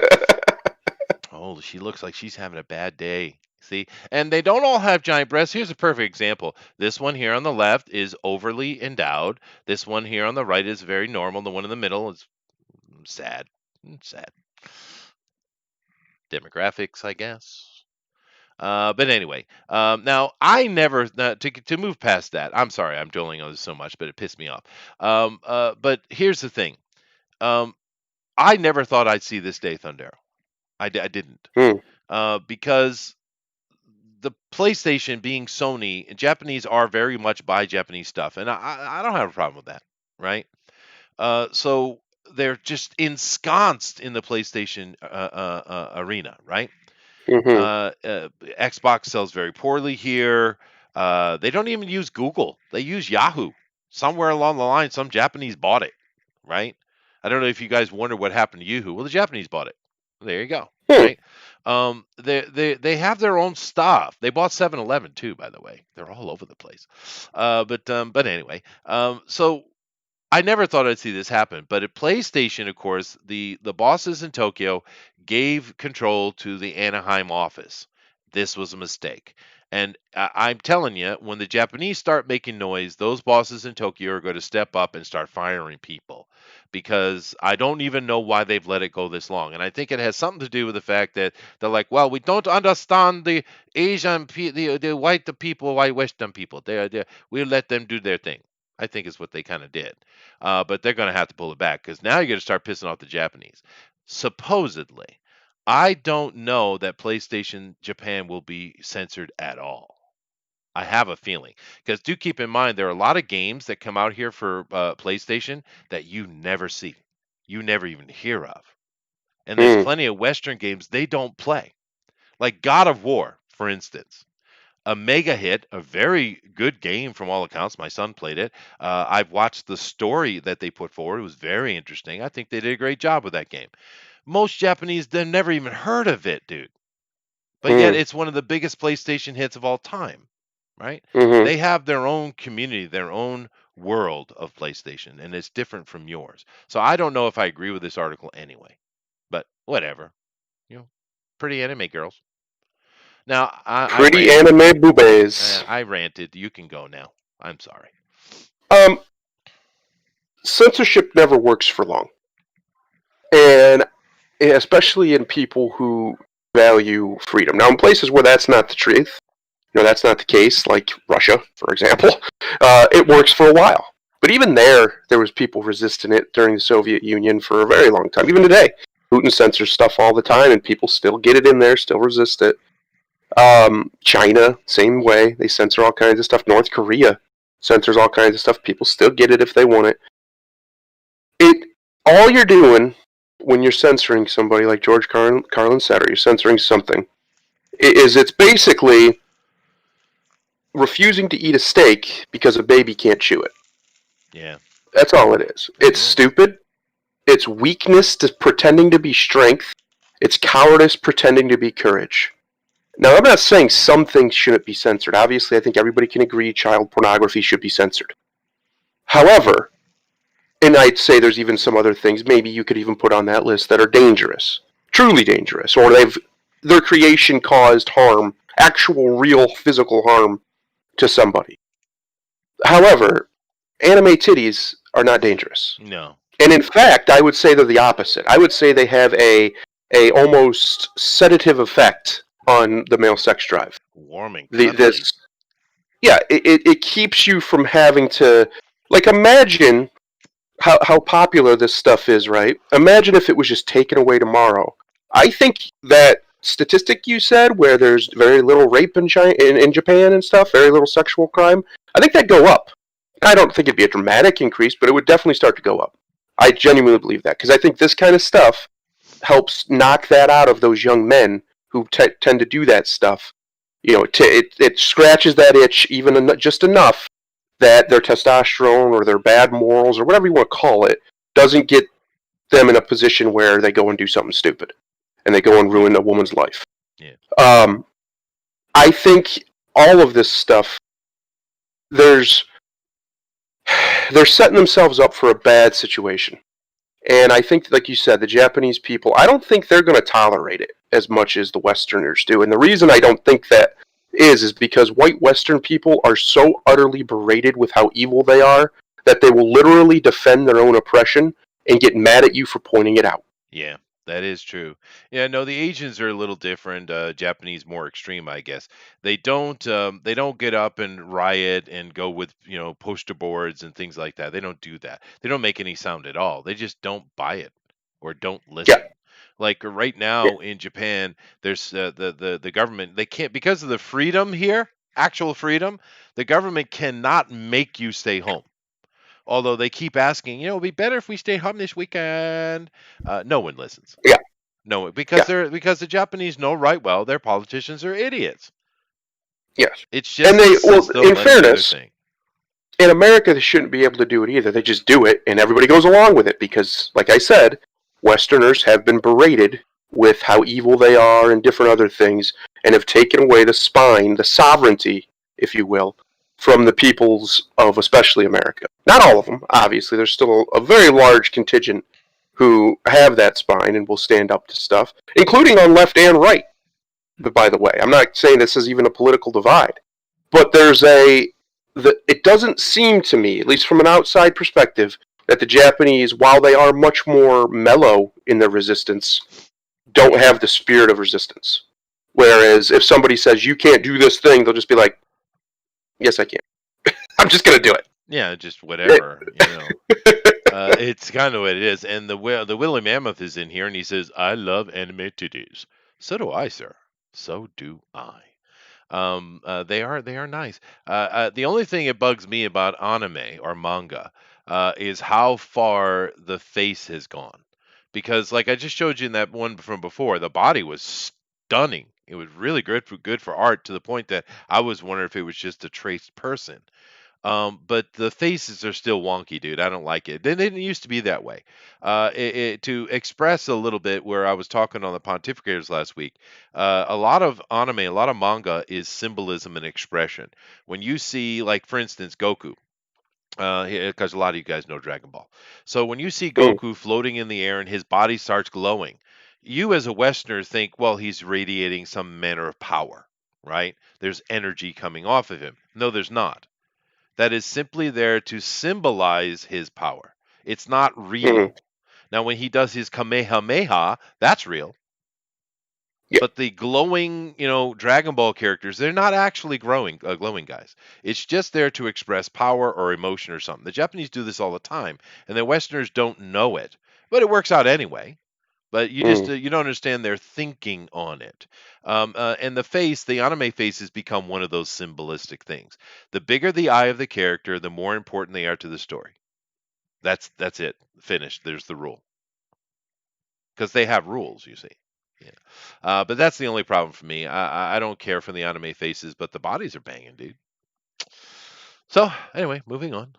Oh, she looks like she's having a bad day. See? And they don't all have giant breasts. Here's a perfect example. This one here on the left is overly endowed. This one here on the right is very normal. The one in the middle is sad. Sad. Demographics, I guess. But anyway, now I never to move past that. I'm sorry, I'm dwelling on this so much, but it pissed me off. But here's the thing. Um, I never thought I'd see this day, Thundero. I didn't. Hmm. Because the PlayStation being Sony, Japanese are very much buy Japanese stuff, and I don't have a problem with that, right? So they're just ensconced in the PlayStation arena, right? Hmm. Xbox sells very poorly here. They don't even use Google; they use Yahoo. Somewhere along the line, some Japanese bought it, right? I don't know if you guys wonder what happened to Yahoo. Well, the Japanese bought it. There you go, Hmm. right? They have their own stuff. They bought 7-Eleven too, by the way. They're all over the place. But anyway, so I never thought I'd see this happen, but at PlayStation, of course, the bosses in Tokyo gave control to the Anaheim office. This was a mistake. And I'm telling you, when the Japanese start making noise, those bosses in Tokyo are going to step up and start firing people, because I don't even know why they've let it go this long. And I think it has something to do with the fact that they're like, well, we don't understand the the white people, white Western people. We let them do their thing. I think is what they kind of did. But they're going to have to pull it back, because now you're going to start pissing off the Japanese. Supposedly, I don't know that PlayStation Japan will be censored at all. I have a feeling, because do keep in mind there are a lot of games that come out here for PlayStation that you never see, you never even hear of, and there's Mm. plenty of Western games they don't play, like God of War, for instance. A mega hit, a very good game from all accounts. My son played it. I've watched the story that they put forward. It was very interesting. I think they did a great job with that game. Most Japanese, they've never even heard of it, dude. But yet Mm. it's one of the biggest PlayStation hits of all time, right? Mm-hmm. They have their own community, their own world of PlayStation, and it's different from yours. So I don't know if I agree with this article anyway, but whatever. You know, pretty anime girls. Now I Pretty ranted. anime boobies. I ranted. You can go now. I'm sorry. Um, Censorship never works for long, and especially in people who value freedom. Now, in places where that's not the truth, that's not the case, like Russia, for example, it works for a while. But even there was people resisting it during the Soviet Union for a very long time. Even today, Putin censors stuff all the time, and people still get it in there, still resist it. China, same way. They censor all kinds of stuff. North Korea censors all kinds of stuff. People still get it if they want it. All you're doing when you're censoring somebody like George Carlin said, or you're censoring something, is it's basically refusing to eat a steak because a baby can't chew it. Yeah, That's all it is. it It's is. stupid. It's weakness to pretending to be strength. It's cowardice pretending to be courage. Now, I'm not saying some things shouldn't be censored. Obviously, I think everybody can agree child pornography should be censored. However, and I'd say there's even some other things maybe you could even put on that list that are dangerous, truly dangerous, or their creation caused harm, actual, real, physical harm to somebody. However, anime titties are not dangerous. No, And in fact, I would say they're the opposite. I would say they have a almost sedative effect on the male sex drive. warm and The cuddly. this Yeah, it keeps you from having to, like, imagine how popular this stuff is, right? Imagine if it was just taken away tomorrow. I think that statistic you said, where there's very little rape in China, in Japan and stuff, very little sexual crime, I think that'd go up. I don't think it'd be a dramatic increase, but it would definitely start to go up. I genuinely believe that, because I think this kind of stuff helps knock that out of those young men who tend to do that stuff. It scratches that itch even just enough that their testosterone or their bad morals or whatever you want to call it doesn't get them in a position where they go and do something stupid and they go and ruin a woman's life. Yeah. Um, I think all of this stuff, there's they're setting themselves up for a bad situation. And I think, like you said, the Japanese people, I don't think they're going to tolerate it as much as the Westerners do. And the reason I don't think that is because white Western people are so utterly berated with how evil they are that they will literally defend their own oppression and get mad at you for pointing it out. Yeah, that is true. Yeah, no, the Asians are a little different. Japanese more extreme, I guess. They don't get up and riot and go with, poster boards and things like that. They don't do that. They don't make any sound at all. They just don't buy it or don't Yeah, listen. Like right yeah, now in Japan, there's the government, they can't, because of the freedom here, actual freedom, the government cannot make you stay home. Although they keep asking, it'd be better if we stay home this weekend. No one listens. yeah, No, yeah, because the Japanese know right well their politicians are idiots. yes. It's And just the system in let them do their fairness, thing. in America, they shouldn't be able to do it either. They just do it, and everybody goes along with it because, like I said, Westerners have been berated with how evil they are and different other things, and have taken away the spine, the sovereignty, if you will, from the peoples of especially America. Not all of them, obviously. There's still a very large contingent who have that spine and will stand up to stuff, including on left and right. But by the way, I'm not saying this is even a political divide, but it doesn't seem to me, at least from an outside perspective, that the Japanese, while they are much more mellow in their resistance, don't have the spirit of resistance. Whereas if somebody says you can't do this thing, they'll just be like, "Yes, I can. I'm just gonna do Yeah, just whatever, it." it's kind of what it is. And the Willy Mammoth is in here, and he says, "I love anime titties." So do I, sir. So do I. They are nice. The only thing that bugs me about anime or manga is how far the face has gone. Because, like I just showed you in that one from before, the body was stunning. It was really good for art to the point that I was wondering if it was just a traced person. But the faces are still wonky, dude. I don't like it. They didn't used to be that way. To express a little bit where I was talking on the Pontificators last week, a lot of anime, a lot of manga is symbolism and expression. When you see, like, for instance, Goku, because a lot of you guys know Dragon Ball. So when you see Mm, Goku floating in the air and his body starts glowing, you as a Westerner think, well, he's radiating some manner of power, right? There's energy coming off of him. No, there's not. That is simply there to symbolize his power. It's not mm, real. Now, when he does his Kamehameha, that's real. yeah. But the glowing, Dragon Ball characters, they're not actually glowing guys. It's just there to express power or emotion or something. The Japanese do this all the time, and the Westerners don't know it, but it works out anyway. But Mm. you don't understand their thinking on it. And the anime face has become one of those symbolistic things. The bigger the eye of the character, the more important they are to the story. That's it. Finished. There's the rule because they have rules. You see. Yeah. But that's the only problem for me. I don't care for the anime faces, but the bodies are banging, dude. So anyway, moving on.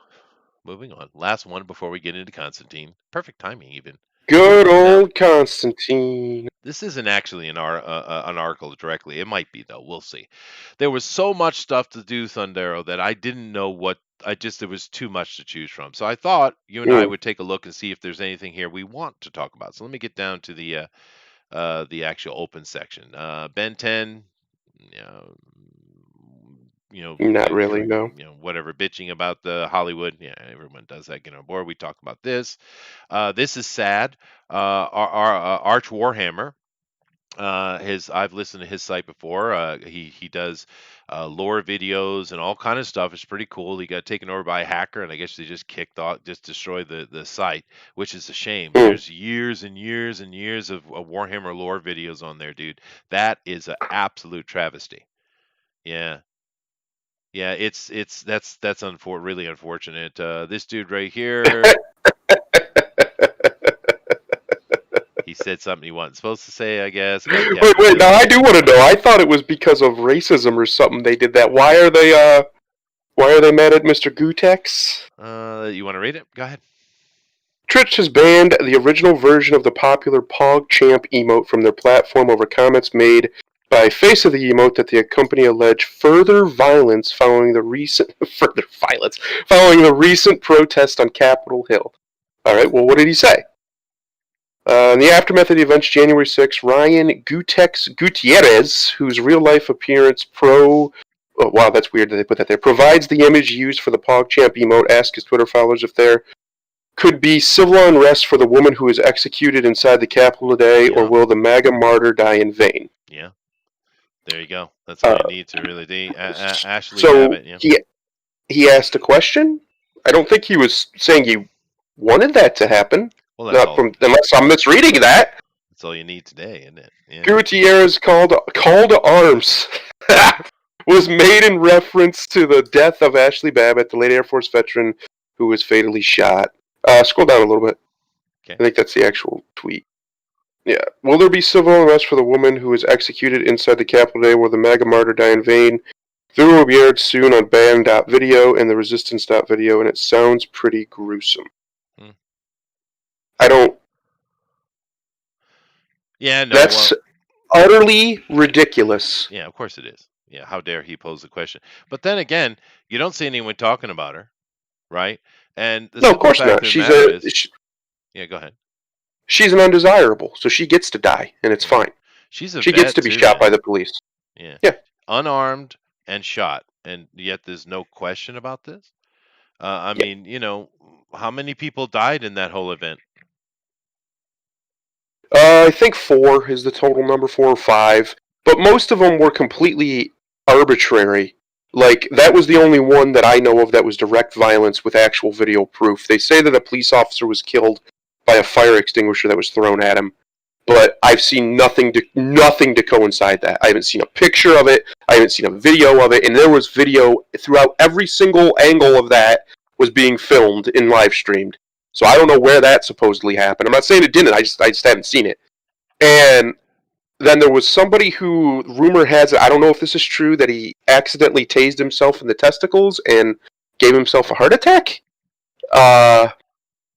Moving on. Last one before we get into Constantine. Perfect timing, even. Good Now, old Constantine. this isn't actually an article directly. It might be though. We'll see. There was so much stuff to do, Thundero, that I didn't know what. There was too much to choose from. So I thought you and I Mm, would take a look and see if there's anything here we want to talk about. So let me get down to the actual open section. Ben 10, you know, not really, no. whatever, bitching about the Hollywood. Yeah, everyone does that. Get on board. We talk about this. This is sad. Our Arch Warhammer. His I've listened to his site before. He does lore videos and all kind of stuff. It's pretty cool. He got taken over by a hacker, and I guess they just kicked off, just destroyed the site, which is a shame. Mm. There's years and years and years of Warhammer lore videos on there, dude. That is an absolute travesty. Yeah. Yeah, really unfortunate. This dude right here, he said something he wasn't supposed to say, I guess, but yeah, Wait. Now I do want to know. I thought it was because of racism or something they did that. Why are they mad at Mr. Gutex? you want to read it? Go ahead. Twitch has banned the original version of the popular PogChamp emote from their platform over comments made by face of the emote that the company alleged further violence following the recent protest on Capitol Hill. All right. Well, what did he say? In the aftermath of the events, January 6th, Ryan Gutex Gutierrez, whose real life appearance oh, wow, that's weird that they put that there. Provides the image used for the PogChamp emote. Asked his Twitter followers if there could be civil unrest for the woman who was executed inside the Capitol today, or Yeah, will the MAGA martyr die in vain? yeah. There you go. That's all Uh, you need to really do. Ashley so Babbitt. Yeah. he asked a question. I don't think he was saying he wanted that to happen. Well, that's Not all. from unless I'm misreading that. That's all you need today, isn't it? Yeah. Gutierrez call to arms was made in reference to the death of Ashley Babbitt, the late Air Force veteran who was fatally shot. Scroll down a little bit. Okay. I think that's the actual tweet. Yeah. Will there be civil unrest for the woman who was executed inside the Capitol today? Will the MAGA martyr die in vain? The video will be aired soon on Band.video and the Resistance.video, and it sounds pretty gruesome. Hmm. I don't. Yeah. No. That's Well. utterly ridiculous. Yeah. Of course it is. Yeah. How dare he pose the question? But then again, you don't see anyone talking about her, right? And the No, of simple course fact not. of the matter is, yeah. Go ahead. she's an undesirable, so she gets to die, and it's Yeah. fine. She's a She gets vet to be too, shot man. by the police. Yeah. Yeah, Unarmed and shot, and yet there's no question about this. I yeah. mean, how many people died in that whole event? I think four is the total number, 4 or 5. But most of them were completely arbitrary. Like, that was the only one that I know of that was direct violence with actual video proof. They say that a police officer was killed by a fire extinguisher that was thrown at him, but I've seen nothing to coincide that. I haven't seen a picture of it. I haven't seen a video of it, and there was video throughout every single angle of that was being filmed and live streamed. So I don't know where that supposedly happened. I'm not saying it didn't. I just haven't seen it. And then there was somebody who rumor has it. I don't know if this is true that he accidentally tased himself in the testicles and gave himself a heart attack. Uh,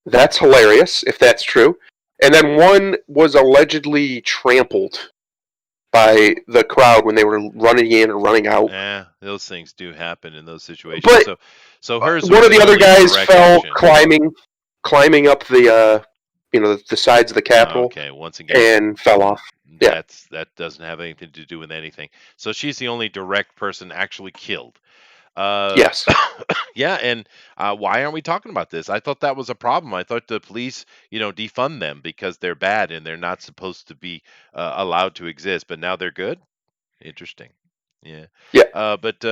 that's hilarious if that's true. And then one was allegedly trampled by the crowd when they were running in or running out. Those things do happen in those situations. But So hers one was of the the other only guys direct fell action. climbing up the sides of the Capitol Okay, once again, and fell off. Yeah. that doesn't have anything to do with anything. So she's the only direct person actually killed. Uh, Yes. yeah, and why aren't we talking about this? I thought that was a problem. I thought the police, defund them because they're bad and they're not supposed to be allowed to exist. But now they're good. Interesting. Yeah. Yeah. But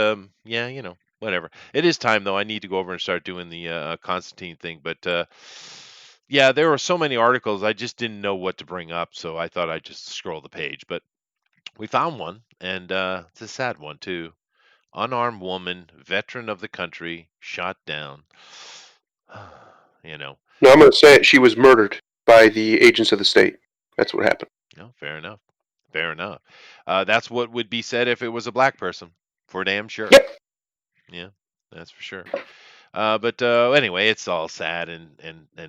yeah, whatever. It is time though. I need to go over and start doing the Constantine thing. But yeah, there were so many articles. I just didn't know what to bring up, so I thought I'd just scroll the page. But we found one, and it's a sad one too. Unarmed woman, veteran of the country, shot down. you know, No, I'm going to say it. She was murdered by the agents of the state. That's what happened. no, fair enough. Fair enough. That's what would be said if it was a black person, for damn sure. Yep. Yeah, that's for sure. But anyway, it's all sad and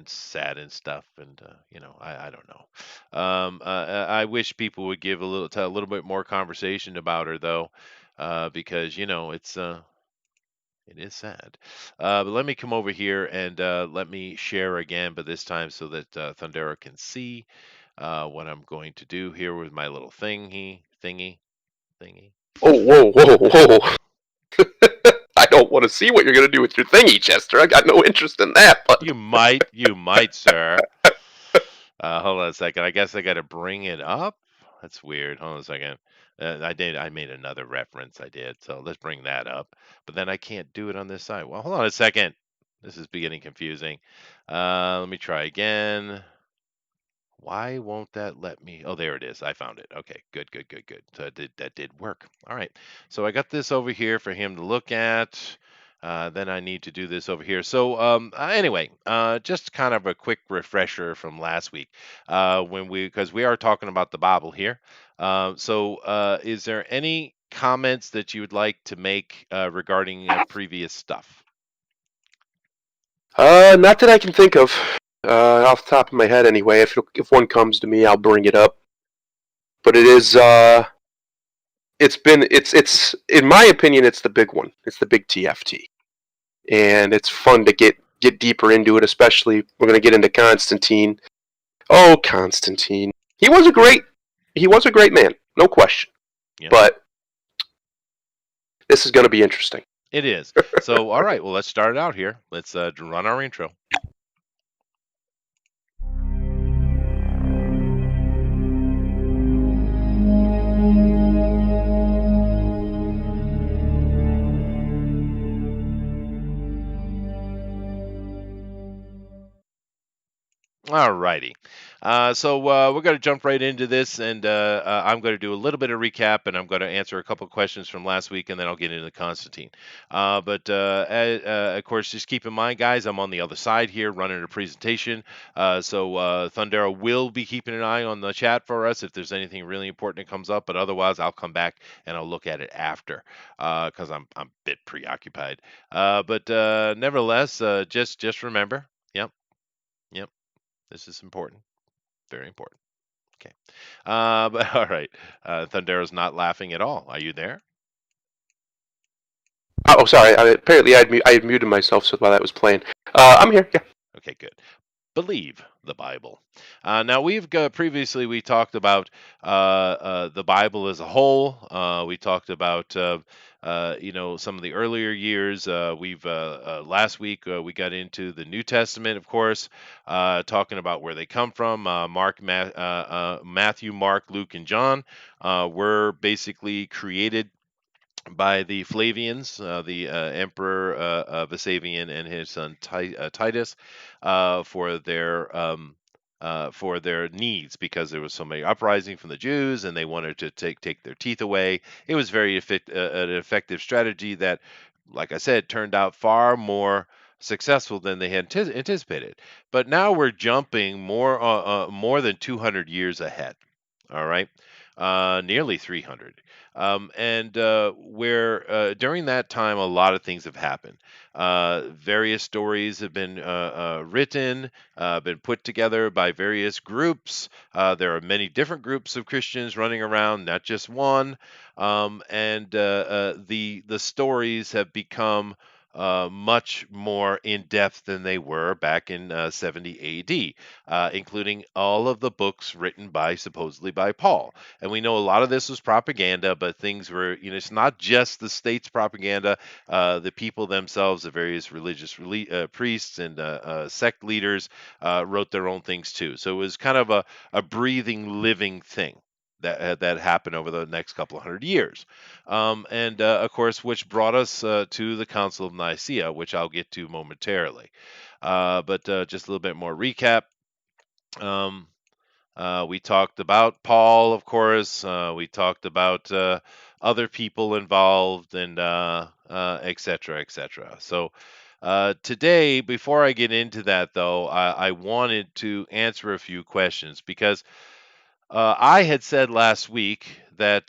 sad and stuff, and I don't know. I wish people would give a little bit more conversation about her though, because it is sad. But let me come over here and let me share again, but this time so that Thundera can see what I'm going to do here with my little thingy. Oh, whoa, whoa, whoa. I don't want to see what you're going to do with your thingy, Chester. I got no interest in that. But You might, sir. Hold on a second. I guess I got to bring it up. That's weird. Hold on a second. I made another reference. I did. So let's bring that up. But then I can't do it on this side. Well, hold on a second. This is beginning confusing. Let me try again. Why won't that let me? Oh, there it is. I found it. Okay, good, good, good, good. So that did work. All right. So I got this over here for him to look at. Then I need to do this over here. So anyway, just kind of a quick refresher from last week because we are talking about the Bible here. So is there any comments that you would like to make regarding previous stuff? not that I can think of. Off the top of my head, anyway. If one comes to me, I'll bring it up. But it is. It's in my opinion, it's the big one. It's the big TFT, and it's fun to get deeper into it. Especially we're going to get into Constantine. Oh, Constantine. He was a great man, no question. Yeah. But this is going to be interesting. It is. So, all right. Well, let's start it out here. Let's run our intro. All righty. So we're going to jump right into this, and I'm going to do a little bit of recap, and I'm going to answer a couple questions from last week, and then I'll get into Constantine. But of course, just keep in mind, guys, I'm on the other side here running a presentation. So Thundera will be keeping an eye on the chat for us if there's anything really important that comes up, but otherwise, I'll come back and I'll look at it after because I'm a bit preoccupied. But nevertheless, just remember, yep, yep. This is important. Very important. Okay. But all right. Thundera's not laughing at all. Are you there? Oh, sorry. Apparently, I had muted myself so while that was playing. I'm here. Yeah. Okay, good. believe the Bible. Now previously we talked about the Bible as a whole. We talked about some of the earlier years. We've Last week we got into the New Testament, of course, talking about where they come from. Matthew, Mark, Luke, and John were basically created by the Flavians, the Emperor Vespasian and his son Titus, for their needs, because there was so many uprising from the Jews and they wanted to take their teeth away. It was an effective strategy that, like I said, turned out far more successful than they had anticipated. But now we're jumping more than 200 years ahead. All right, nearly 300. And where During that time, a lot of things have happened. Various stories have been written, been put together by various groups. There are many different groups of Christians running around, not just one. And The stories have become much more in depth than they were back in 70 AD, including all of the books written by supposedly by Paul. And we know a lot of this was propaganda, but things were, it's not just the state's propaganda. The people themselves, the various priests and sect leaders, wrote their own things too. So it was kind of a breathing, living thing that happened over the next couple of hundred years. And Of course, which brought us to the Council of Nicaea, which I'll get to momentarily. But Just a little bit more recap. Um, we talked about Paul, of course. We talked about other people involved, and et cetera, et cetera. So today, before I get into that, though, I wanted to answer a few questions, because I had said last week that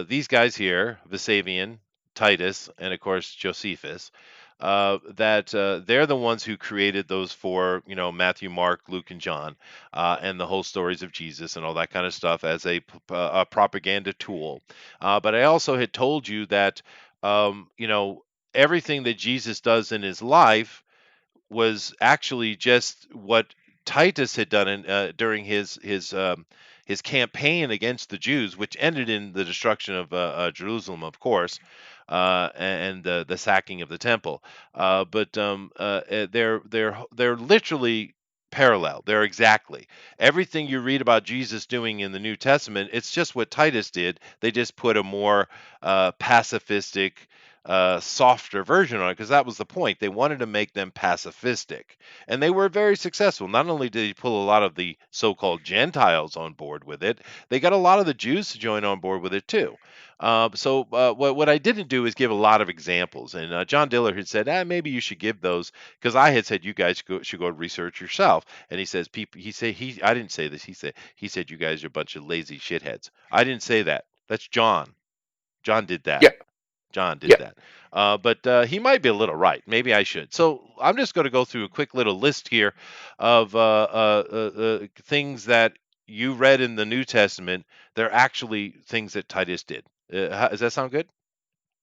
these guys here, Vesavian, Titus, and of course Josephus, that they're the ones who created those four, Matthew, Mark, Luke, and John, and the whole stories of Jesus and all that kind of stuff as a propaganda tool. But I also had told you that, everything that Jesus does in his life was actually just what Titus had done during his campaign against the Jews, which ended in the destruction of Jerusalem, of course, and the sacking of the temple. They're literally parallel. They're exactly everything you read about Jesus doing in the New Testament. It's just what Titus did. They just put a more pacifistic, softer version on it, because that was the point. They wanted to make them pacifistic, and they were very successful. Not only did he pull a lot of the so-called Gentiles on board with it, they got a lot of the Jews to join on board with it too. What I didn't do is give a lot of examples, and John Diller had said, maybe you should give those, because I had said you guys should go research yourself. And he says, people, he said he I didn't say this. He said you guys are a bunch of lazy shitheads. I didn't say that. That's John. John did that. Yeah, John did yeah. that. But He might be a little right. Maybe I should. So I'm just going to go through a quick little list here of things that you read in the New Testament. They're actually things that Titus did. Does that sound good?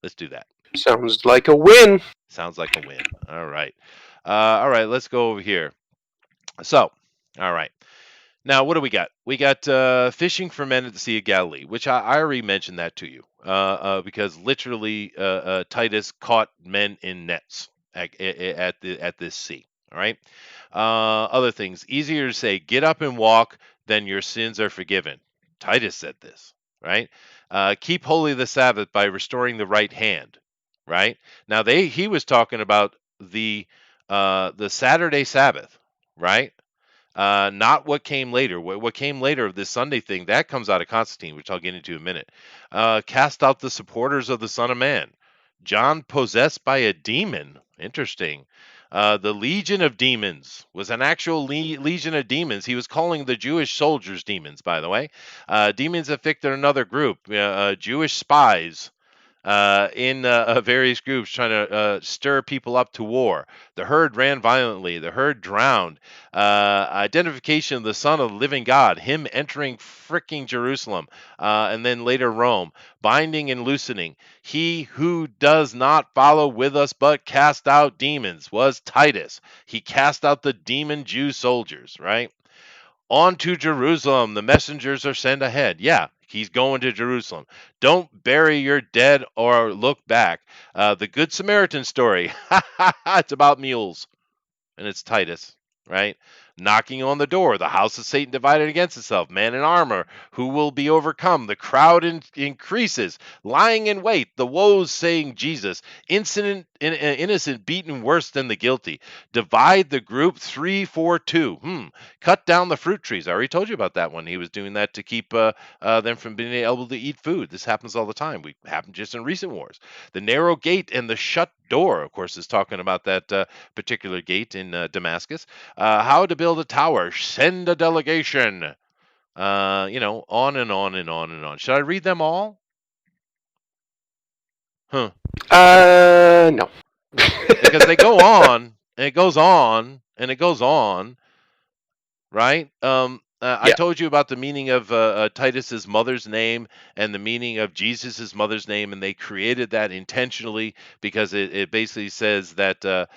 Let's do that. Sounds like a win. Sounds like a win. All right. All right. Let's go over here. So, all right. Now, what do we got? We got fishing for men at the Sea of Galilee, which I already mentioned that to you, because literally Titus caught men in nets at this sea. All right. Other things, easier to say, get up and walk, then your sins are forgiven. Titus said this, right? Keep holy the Sabbath by restoring the right hand, right? Now he was talking about the Saturday Sabbath, right? Not what came later. What came later of this Sunday thing, that comes out of Constantine, which I'll get into in a minute. Cast out the supporters of the Son of Man. John possessed by a demon. Interesting. The Legion of Demons was an actual legion of demons. He was calling the Jewish soldiers demons, by the way. Demons affected another group, Jewish spies. in various groups trying to stir people up to war. The herd ran violently. The herd drowned. Identification of the Son of the Living God, him entering fricking Jerusalem, and then later Rome, binding and loosening. He who does not follow with us but cast out demons was Titus. He cast out the demon Jew soldiers, right? On to Jerusalem. The messengers are sent ahead. Yeah, he's going to Jerusalem. Don't bury your dead or look back. The Good Samaritan story. It's about mules, and it's Titus, right? Knocking on the door, the house of Satan divided against itself, man in armor, who will be overcome? The crowd increases, lying in wait, the woes saying Jesus, innocent beaten worse than the guilty. Divide the group 3-4-2. Cut down the fruit trees. I already told you about that one. He was doing that to keep them from being able to eat food. This happens all the time. We happened just in recent wars. The narrow gate and the shut door, of course, is talking about that particular gate in Damascus. How to build a tower, send a delegation. On and on and on and on. Should I read them all? Huh. No. Because they go on, and it goes on, and it goes on, right? I Yeah. told you about the meaning of Titus's mother's name and the meaning of Jesus's mother's name, and they created that intentionally because it basically says that the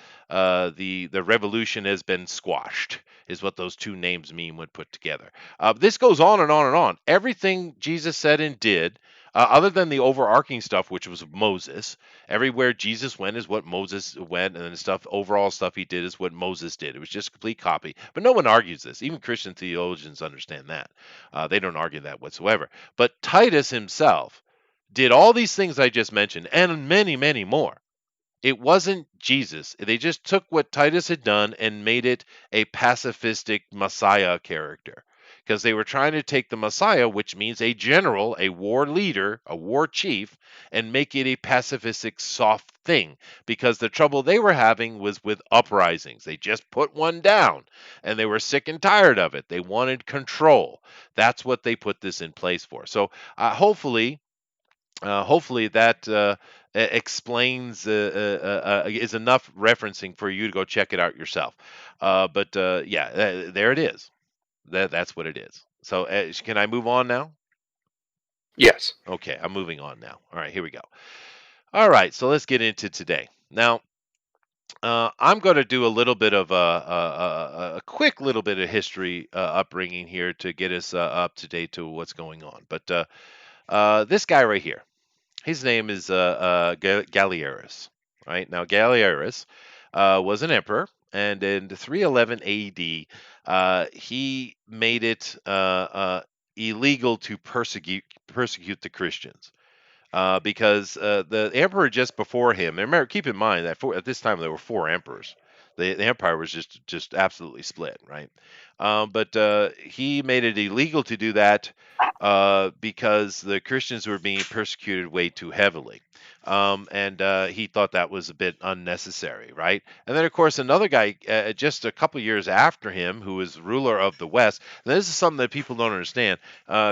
revolution has been squashed. Is what those two names mean when put together. This goes on and on and on. Everything Jesus said and did, other than the overarching stuff, which was Moses, everywhere Jesus went is what Moses went, and then the stuff, overall stuff he did is what Moses did. It was just a complete copy. But no one argues this. Even Christian theologians understand that. They don't argue that whatsoever. But Titus himself did all these things I just mentioned, and many, many more. It wasn't Jesus. They just took what Titus had done and made it a pacifistic Messiah character. Because they were trying to take the Messiah, which means a general, a war leader, a war chief, and make it a pacifistic, soft thing. Because the trouble they were having was with uprisings. They just put one down and they were sick and tired of it. They wanted control. That's what they put this in place for. So hopefully that explains is enough referencing for you to go check it out yourself. But yeah, there it is. That's what it is. So can I move on now? Yes. Okay, I'm moving on now. All right, here we go. All right, so let's get into today. Now, I'm going to do a little bit of a quick little bit of history upbringing here to get us up to date to what's going on. But this guy right here. His name is Gallienus. Right now, Gallienus was an emperor, and in 311 A.D., he made it illegal to persecute the Christians. Because the emperor just before him, and remember, keep in mind that at this time there were four emperors. The empire was just absolutely split, right? But he made it illegal to do that because the Christians were being persecuted way too heavily. And he thought that was a bit unnecessary, right? And then, of course, another guy just a couple years after him, who was ruler of the West. And this is something that people don't understand.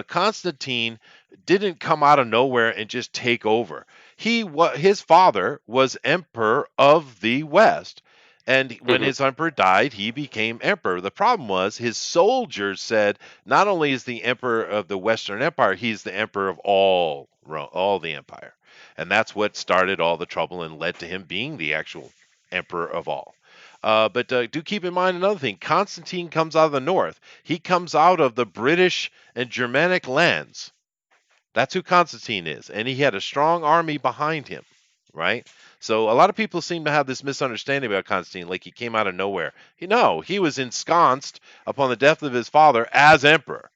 Constantine didn't come out of nowhere and just take over. His father was emperor of the West. And when Hmm. his emperor died, he became emperor. The problem was his soldiers said, not only is the emperor of the Western Empire, he's the emperor of all the empire. And that's what started all the trouble and led to him being the actual emperor of all. But do keep in mind another thing. Constantine comes out of the north. He comes out of the British and Germanic lands. That's who Constantine is. And he had a strong army behind him, right? So a lot of people seem to have this misunderstanding about Constantine, like he came out of nowhere. No, he was ensconced upon the death of his father as emperor.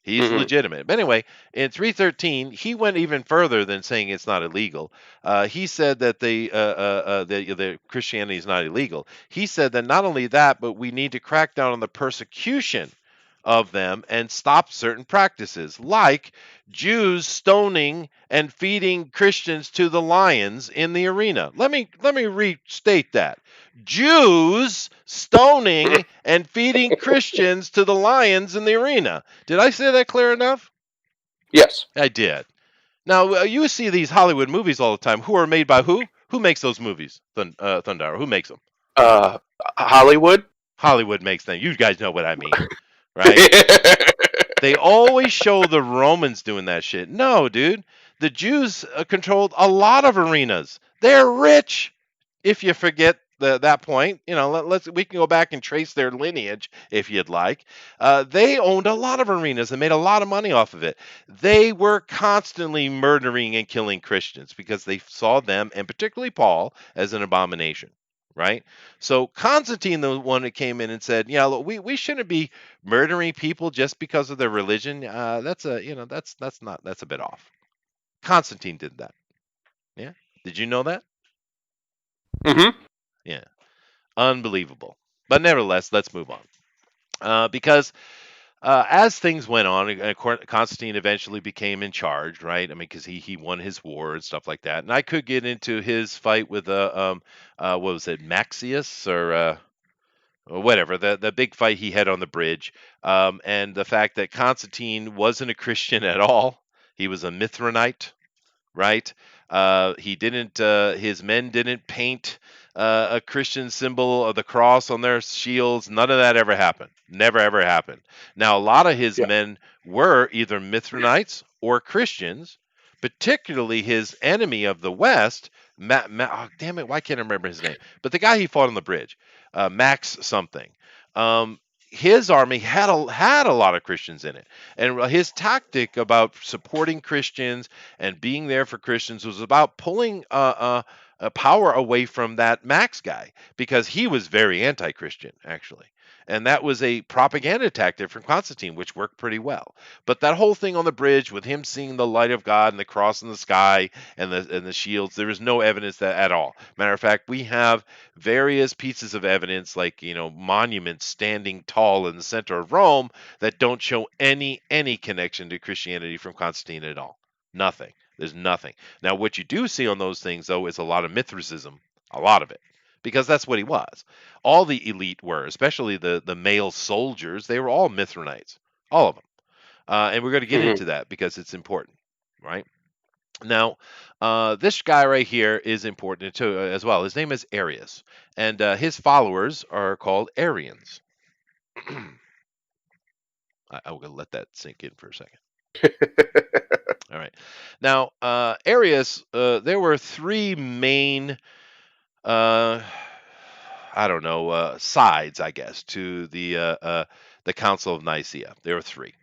He's Hmm. legitimate. But anyway, in 313, he went even further than saying it's not illegal. He said that the Christianity is not illegal. He said that not only that, but we need to crack down on the persecution of them and stop certain practices, like Jews stoning and feeding Christians to the lions in the arena. Let me restate that. Jews stoning and feeding Christians to the lions in the arena. Did I say that clear enough? Yes. I did. Now you see these Hollywood movies all the time. Who are made by who? Who makes those movies? Thundara. Who makes them? Uh, Hollywood. Hollywood makes them. You guys know what I mean, right? They always show the Romans doing that shit. No, dude. The Jews controlled a lot of arenas. They're rich. If you forget that point, we can go back and trace their lineage if you'd like. They owned a lot of arenas and made a lot of money off of it. They were constantly murdering and killing Christians because they saw them, and particularly Paul, as an abomination. Right. So Constantine, the one that came in and said, "Yeah, look, we shouldn't be murdering people just because of their religion, that's a bit off." Constantine did that. Yeah. Did you know that? Hmm. Yeah. Unbelievable. But nevertheless, let's move on. Because as things went on, Constantine eventually became in charge, right? I mean, because he won his war and stuff like that. And I could get into his fight with what was it, Maxius or whatever, the big fight he had on the bridge, and the fact that Constantine wasn't a Christian at all. He was a Mithranite, right? He didn't. His men didn't paint a Christian symbol of the cross on their shields. None of that ever happened. Never ever happened. Now, a lot of his Yeah. men were either Mithranites or Christians. Particularly his enemy of the West, oh, damn it, why can't I remember his name? But the guy he fought on the bridge, Max something. Um, his army had a lot of Christians in it, and his tactic about supporting Christians and being there for Christians was about pulling power away from that Max guy because he was very anti-Christian actually. And that was a propaganda tactic from Constantine, which worked pretty well. But that whole thing on the bridge with him seeing the light of God and the cross in the sky and the shields, there is no evidence that at all. Matter of fact, we have various pieces of evidence, like monuments standing tall in the center of Rome, that don't show any connection to Christianity from Constantine at all. Nothing. There's nothing. Now, what you do see on those things, though, is a lot of Mithraism, a lot of it, because that's what he was. All the elite were, especially the male soldiers. They were all Mithranites, all of them. And we're going to get Hmm. into that because it's important, right? Now, this guy right here is important too, as well. His name is Arius, and his followers are called Arians. I'm going to let that sink in for a second. All right. Now, Arius, there were three main, uh, I don't know, sides, I guess, to the Council of Nicaea. There were three.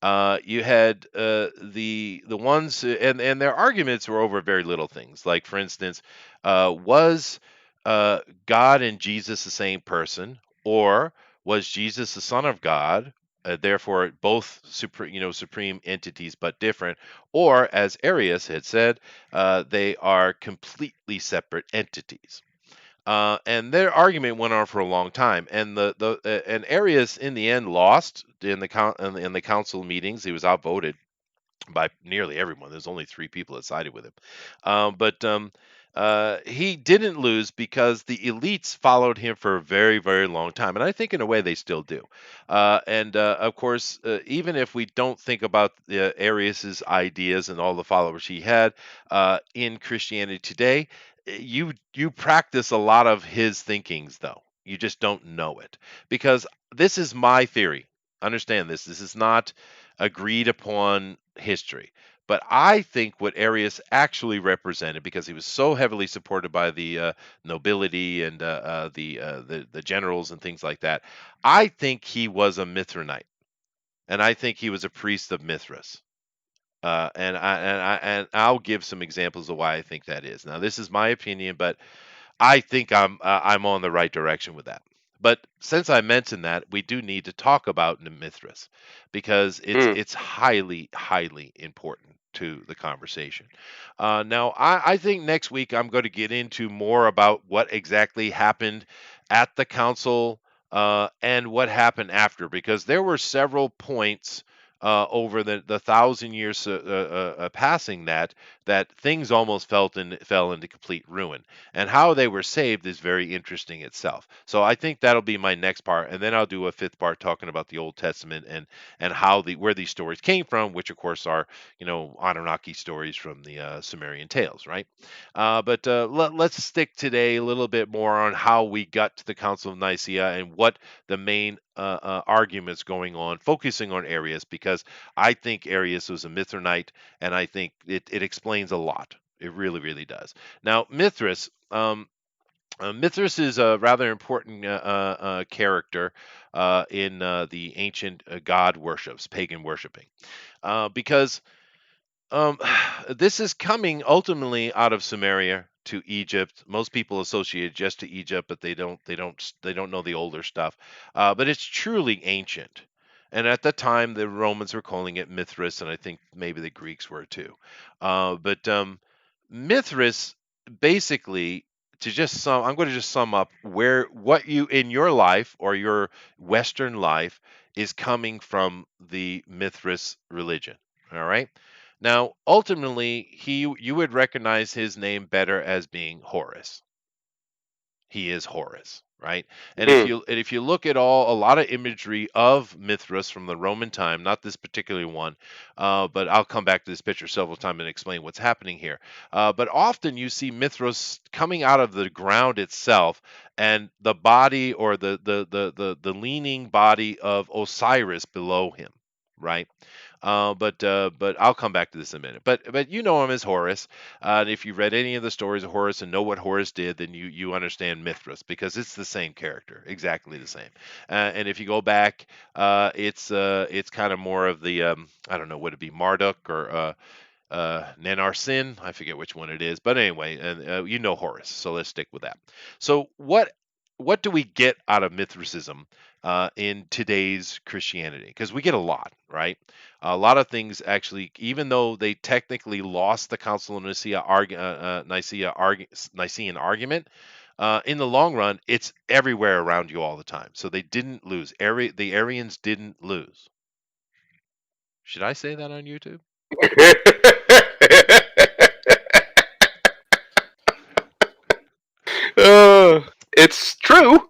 You had the ones, and their arguments were over very little things. Like, for instance, was God and Jesus the same person, or was Jesus the Son of God? Therefore, both supreme entities, but different. Or, as Arius had said, they are completely separate entities. And their argument went on for a long time, and and Arius in the end lost in the council meetings. He was outvoted by nearly everyone. There's only three people that sided with him, but he didn't lose because the elites followed him for a very, very long time, and I think in a way they still do. And of course, even if we don't think about Arius's ideas and all the followers he had in Christianity today, you practice a lot of his thinkings, though. You just don't know it because this is my theory. Understand this. This is not agreed upon history. But I think what Arius actually represented, because he was so heavily supported by the nobility and the generals and things like that, I think he was a Mithranite, and I think he was a priest of Mithras. And I'll give some examples of why I think that is. Now, this is my opinion, but I think I'm on the right direction with that. But since I mentioned that, we do need to talk about Mithras because it's Mm. it's highly important to the conversation. Now, I think next week I'm going to get into more about what exactly happened at the council and what happened after, because there were several points over the 1,000 years passing that things almost fell into complete ruin. And how they were saved is very interesting itself. So I think that'll be my next part, and then I'll do a fifth part talking about the Old Testament and how the where these stories came from, which of course are Anunnaki stories from the Sumerian tales, right? Let's stick today a little bit more on how we got to the Council of Nicaea and what the main arguments going on, focusing on Arius, because I think Arius was a Mithranite, and I think it explains a lot. It really, really does. Now, Mithras. Mithras is a rather important character in the ancient god worships, pagan worshiping, because um, this is coming ultimately out of Sumeria to Egypt. Most people associate it just to Egypt, but they don't know the older stuff. But it's truly ancient. And at the time, the Romans were calling it Mithras, and I think maybe the Greeks were too. But Mithras, basically, I'm going to just sum up where what you in your life or your Western life is coming from the Mithras religion. All right. Now, ultimately, you would recognize his name better as being Horus. He is Horus, right? And if Hmm. you look at a lot of imagery of Mithras from the Roman time, not this particular one, but I'll come back to this picture several times and explain what's happening here. But often you see Mithras coming out of the ground itself, and the body or the leaning body of Osiris below him, right? But I'll come back to this in a minute. But you know him as Horus. And if you've read any of the stories of Horus and know what Horus did, then you understand Mithras because it's the same character, exactly the same. And if you go back, it's kind of more of the I don't know, would it be Marduk or Nanarsin? I forget which one it is, but anyway, and you know Horus, so let's stick with that. So what do we get out of Mithraism in today's Christianity? Because we get a lot, right? A lot of things actually, even though they technically lost the Council of Nicene argument. In the long run, it's everywhere around you all the time. So they didn't lose. The Arians didn't lose. Should I say that on YouTube? It's true.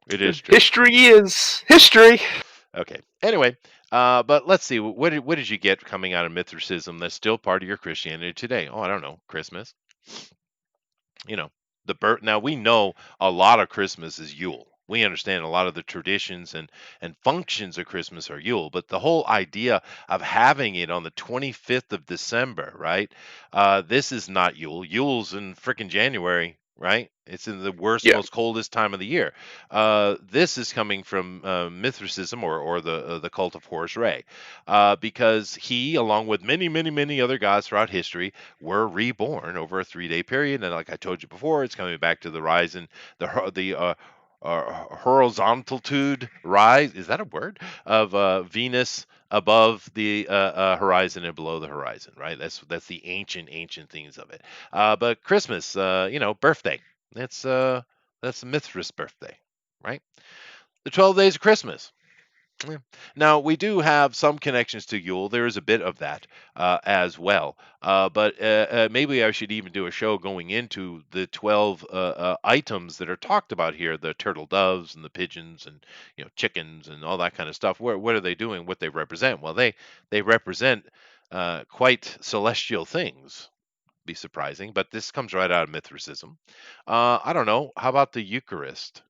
It is true. History is history. Okay. Anyway, but let's see. What did you get coming out of Mithraism that's still part of your Christianity today? Oh, I don't know. Christmas. You know, the birth. Now we know a lot of Christmas is Yule. We understand a lot of the traditions and functions of Christmas are Yule, but the whole idea of having it on the 25th of December, right? This is not Yule. Yule's in frickin' January, right? It's in the worst, Yeah. most coldest time of the year. This is coming from Mithraism or the cult of Horus Ray, because he, along with many, many, many other gods throughout history, were reborn over a 3-day period. And like I told you before, it's coming back to the rise in the horizontalitude rise. Is that a word? Of Venus above the horizon and below the horizon, right? That's the ancient things of it. But Christmas, birthday. That's Mithras' birthday, right? The 12 days of Christmas. Yeah. Now, we do have some connections to Yule. There is a bit of that as well. But maybe I should even do a show going into the 12 items that are talked about here, the turtle doves and the pigeons and chickens and all that kind of stuff. What are they doing? What they represent? Well, they represent quite celestial things. Be surprising, but this comes right out of Mithraism. I don't know. How about the Eucharist?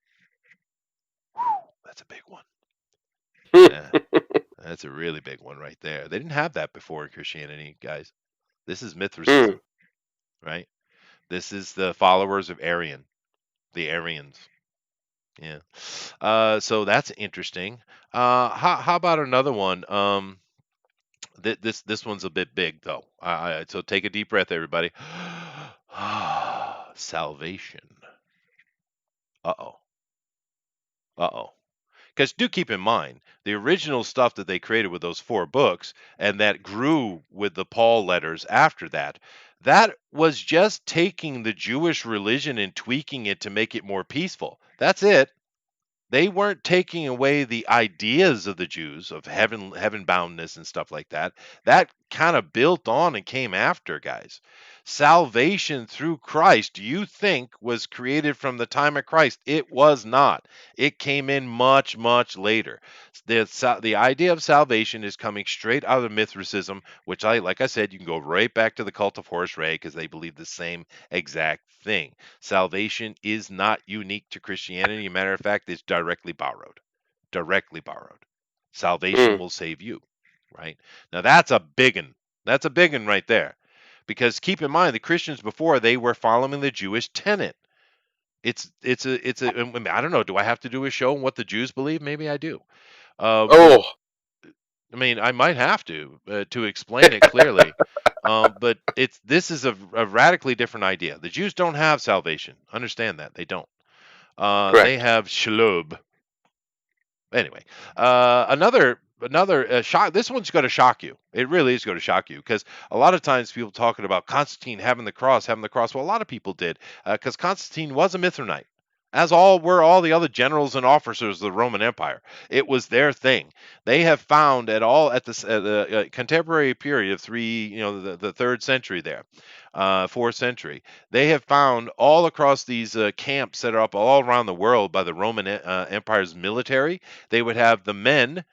That's a big one. Yeah. That's a really big one right there. They didn't have that before in Christianity, guys. This is Hmm. Mithraism, right? This is the followers of Arian, the Arians. Yeah. So that's interesting. How about another one? This one's a bit big though. So take a deep breath, everybody. Salvation. Uh-oh. Uh-oh. Because do keep in mind, the original stuff that they created with those 4 books and that grew with the Paul letters after that, that was just taking the Jewish religion and tweaking it to make it more peaceful. That's it. They weren't taking away the ideas of the Jews of heaven boundness and stuff like that. That kind of built on and came after, guys. Salvation through Christ, you think was created from the time of Christ. It was not. It came in much, much later. The idea of salvation is coming straight out of Mithraism, which like I said, you can go right back to the cult of Horus Ray because they believe the same exact thing. Salvation is not unique to Christianity. Matter of fact, it's directly borrowed. Directly borrowed. Salvation Mm. will save you, right? Now that's a big one. That's a big one right there. Because keep in mind, the Christians before they were following the Jewish tenet. I don't know. Do I have to do a show on what the Jews believe? Maybe I do. But Oh, I mean, I might have to explain it clearly. But this is a radically different idea. The Jews don't have salvation. Understand that they don't. They correct. have shalom. Anyway, another shock. This one's going to shock you. It really is going to shock you because a lot of times people talking about Constantine having the cross, having the cross. Well, a lot of people did because Constantine was a Mithranite, as all were all the other generals and officers of the Roman Empire. It was their thing. They have found at the contemporary period of the third century there, fourth century, they have found all across these camps set up all around the world by the Roman Empire's military. They would have the men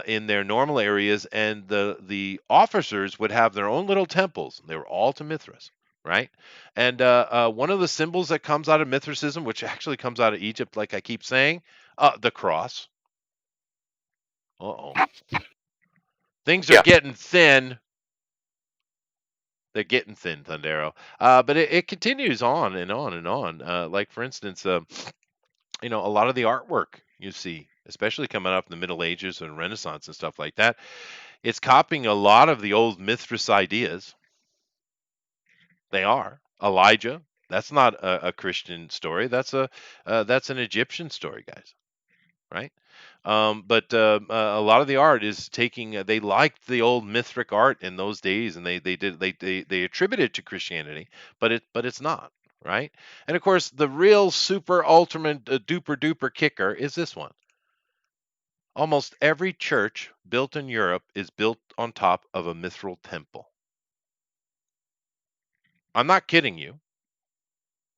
in their normal areas, and the officers would have their own little temples. They were all to Mithras, right? And one of the symbols that comes out of Mithraism, which actually comes out of Egypt, like I keep saying, the cross. Uh-oh. Things are Yeah. getting thin. They're getting thin, Thundero. But it continues on and on and on. Like, for instance, a lot of the artwork you see, especially coming up in the Middle Ages and Renaissance and stuff like that, it's copying a lot of the old Mithras ideas. They are. Elijah, that's not a Christian story. That's an Egyptian story, guys. Right? But a lot of the art is taking. They liked the old Mithric art in those days, and they attribute it to Christianity, but it's not. Right? And of course, the real super ultimate duper duper kicker is this one. Almost every church built in Europe is built on top of a mithril temple. I'm not kidding you.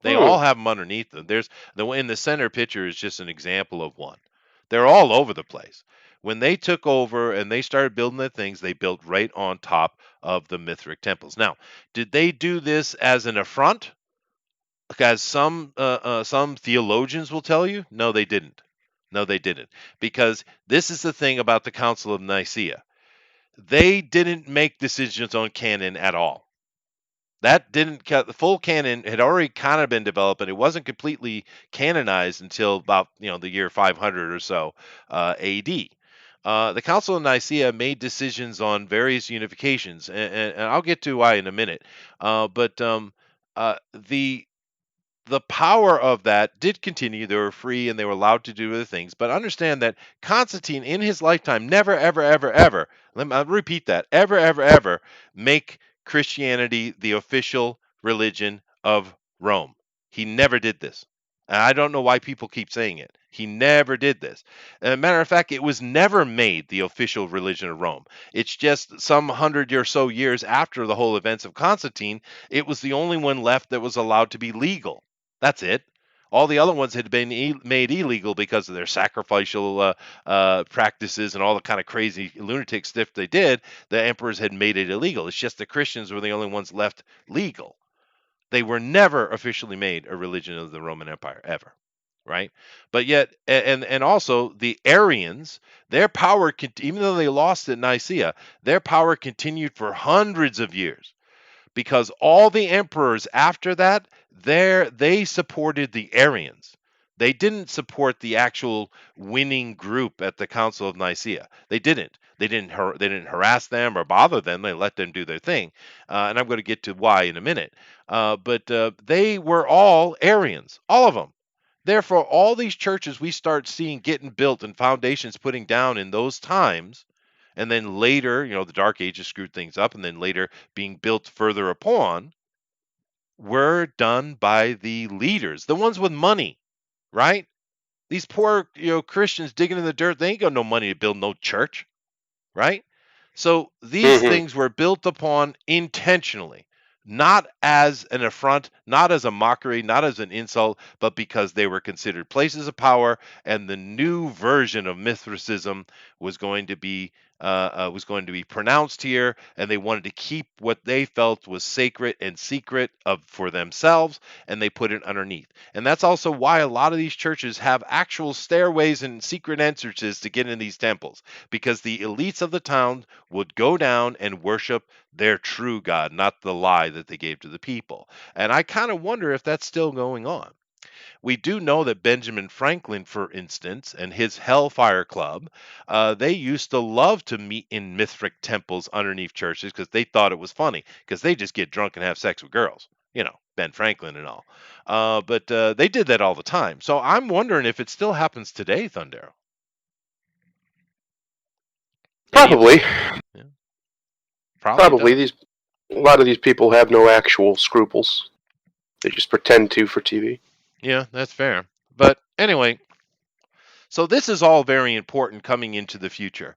They Hmm. all have them underneath them. There's the one in the center picture is just an example of one. They're all over the place. When they took over and they started building the things, they built right on top of the Mithric temples. Now, did they do this as an affront? As some theologians will tell you, no, they didn't. No, they didn't. Because this is the thing about the Council of Nicaea. They didn't make decisions on canon at all. That didn't cut the full canon had already kind of been developed, and it wasn't completely canonized until about the year 500 or so AD. The Council of Nicaea made decisions on various unifications, and I'll get to why in a minute. But the power of that did continue. They were free and they were allowed to do other things. But understand that Constantine, in his lifetime, never, ever, ever, ever, I'll repeat that, ever, ever, ever make Christianity the official religion of Rome. He never did this. And I don't know why people keep saying it. He never did this. As a matter of fact, it was never made the official religion of Rome. It's just some hundred or so years after the whole events of Constantine, it was the only one left that was allowed to be legal. That's it. All the other ones had been made illegal because of their sacrificial practices and all the kind of crazy lunatic stuff they did. The emperors had made it illegal. It's just the Christians were the only ones left legal. They were never officially made a religion of the Roman Empire ever, right? But yet, and also the Arians, their power, even though they lost at Nicaea, their power continued for hundreds of years because all the emperors after that, they supported the Arians. They didn't support the actual winning group at the Council of Nicaea. They didn't. They didn't harass them or bother them. They let them do their thing. And I'm going to get to why in a minute. But they were all Arians, all of them. Therefore, all these churches we start seeing getting built and foundations putting down in those times, and then later, the Dark Ages screwed things up, and then later being built further upon, were done by the leaders, the ones with money, right? These poor, Christians digging in the dirt, they ain't got no money to build no church, right? So these Hmm. things were built upon intentionally, not as an affront, not as a mockery, not as an insult, but because they were considered places of power, and the new version of Mithricism was going to be pronounced here, and they wanted to keep what they felt was sacred and secret for themselves, and they put it underneath. And that's also why a lot of these churches have actual stairways and secret entrances to get in these temples, because the elites of the town would go down and worship their true God, not the lie that they gave to the people. And I kind of wonder if that's still going on. We do know that Benjamin Franklin, for instance, and his Hellfire Club, they used to love to meet in Mithric temples underneath churches because they thought it was funny, because they just get drunk and have sex with girls. Ben Franklin and all. But they did that all the time. So I'm wondering if it still happens today, Thundero. Any of Probably, yeah, probably probably does. these a lot of these people have no actual scruples. They just pretend to for TV. Yeah, that's fair. But anyway, so this is all very important coming into the future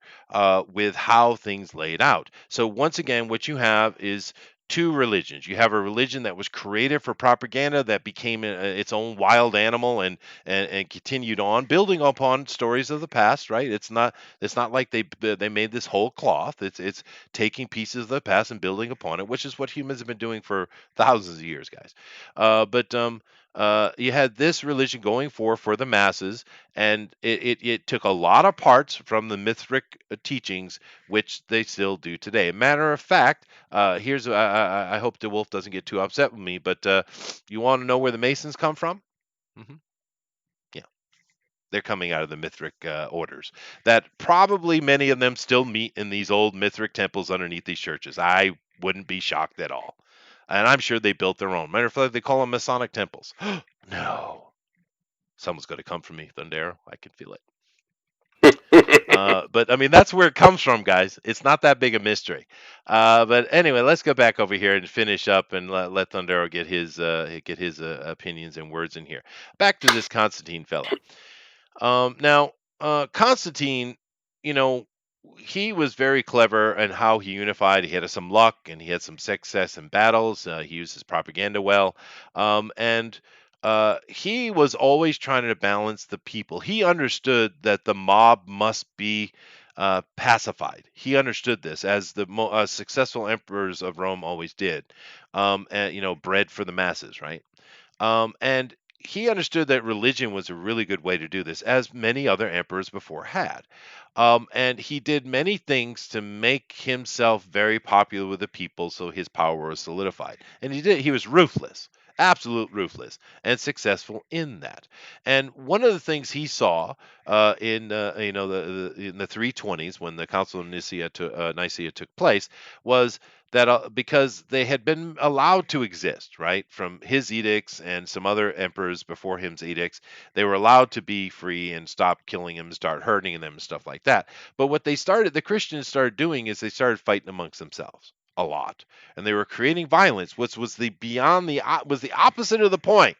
with how things laid out. So once again, what you have is two religions. You have a religion that was created for propaganda that became its own wild animal, and continued on building upon stories of the past. Right? It's not like they made this whole cloth. It's taking pieces of the past and building upon it, which is what humans have been doing for thousands of years, guys. But you had this religion going for the masses, and it took a lot of parts from the Mithric teachings, which they still do today. Matter of fact, here's I hope DeWolf doesn't get too upset with me, but you want to know where the Masons come from? hmm Yeah, they're coming out of the Mithric orders. That probably many of them still meet in these old Mithric temples underneath these churches. I wouldn't be shocked at all, and I'm sure they built their own. Matter of fact, they call them Masonic temples. No, someone's going to come for me, Thundero. I can feel it. But I mean, that's where it comes from, guys. It's not that big a mystery. But anyway, let's go back over here and finish up, and let Thundero get his opinions and words in here. Back to this Constantine fella. Now, Constantine, you know, he was very clever in how he unified. He had some luck, and he had some success in battles. He used his propaganda well, and he was always trying to balance the people. He understood that the mob must be pacified. He understood this, as the successful emperors of Rome always did, and bred for the masses, right? And he understood that religion was a really good way to do this, as many other emperors before had. And he did many things to make himself very popular with the people, so his power was solidified. And he was ruthless, absolute ruthless, and successful in that. And one of the things he saw in in the 320s, when the Council of Nicaea took place, was that because they had been allowed to exist, right, from his edicts and some other emperors before him's edicts, they were allowed to be free and stop killing him, start hurting them, and stuff like that. But what the Christians started doing is they started fighting amongst themselves a lot, and they were creating violence, which was the opposite of the point,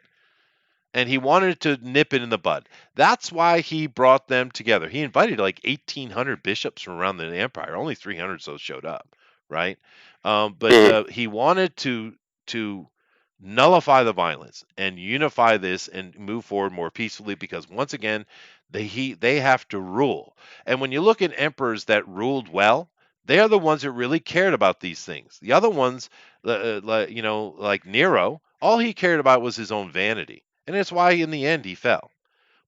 and he wanted to nip it in the bud. That's why he brought them together. He invited like 1,800 bishops from around the empire. Only 300 so showed up, right? But Mm. he wanted to nullify the violence and unify this and move forward more peacefully, because once again, they have to rule. And when you look at emperors that ruled well, they are the ones that really cared about these things. The other ones, like Nero, all he cared about was his own vanity, and that's why in the end he fell.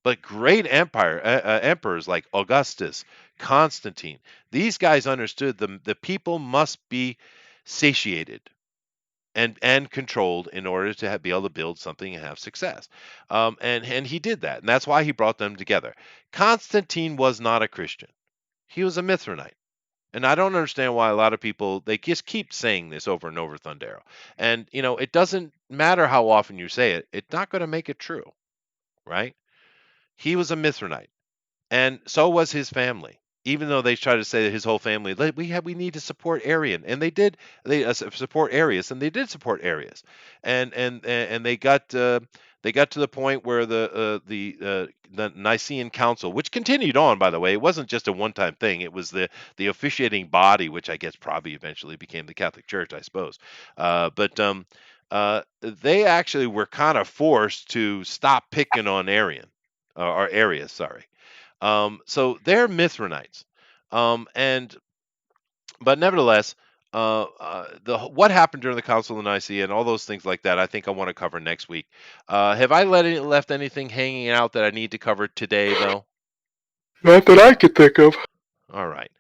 But great emperors like Augustus, Constantine, these guys understood the people must be satiated and controlled in order to be able to build something and have success. And he did that, and that's why he brought them together. Constantine was not a Christian; he was a Mithranite. And I don't understand why a lot of people, they just keep saying this over and over, Thundero. And it doesn't matter how often you say it; it's not going to make it true, right? He was a Mithranite, and so was his family. Even though they try to say that his whole family, like, we need to support Arian, and they did. They support Arius, and they did support Arius, and they got They got to the point where the Nicene Council, which continued on, by the way, it wasn't just a one-time thing. It was the officiating body, which I guess probably eventually became the Catholic Church, I suppose. But they actually were kind of forced to stop picking on or Arius, sorry. So they're Mithranites, and but nevertheless, the what happened during the Council of Nicaea and all those things like that, I think I want to cover next week. Have I left anything hanging out that I need to cover today, though? Not that I could think of. All right.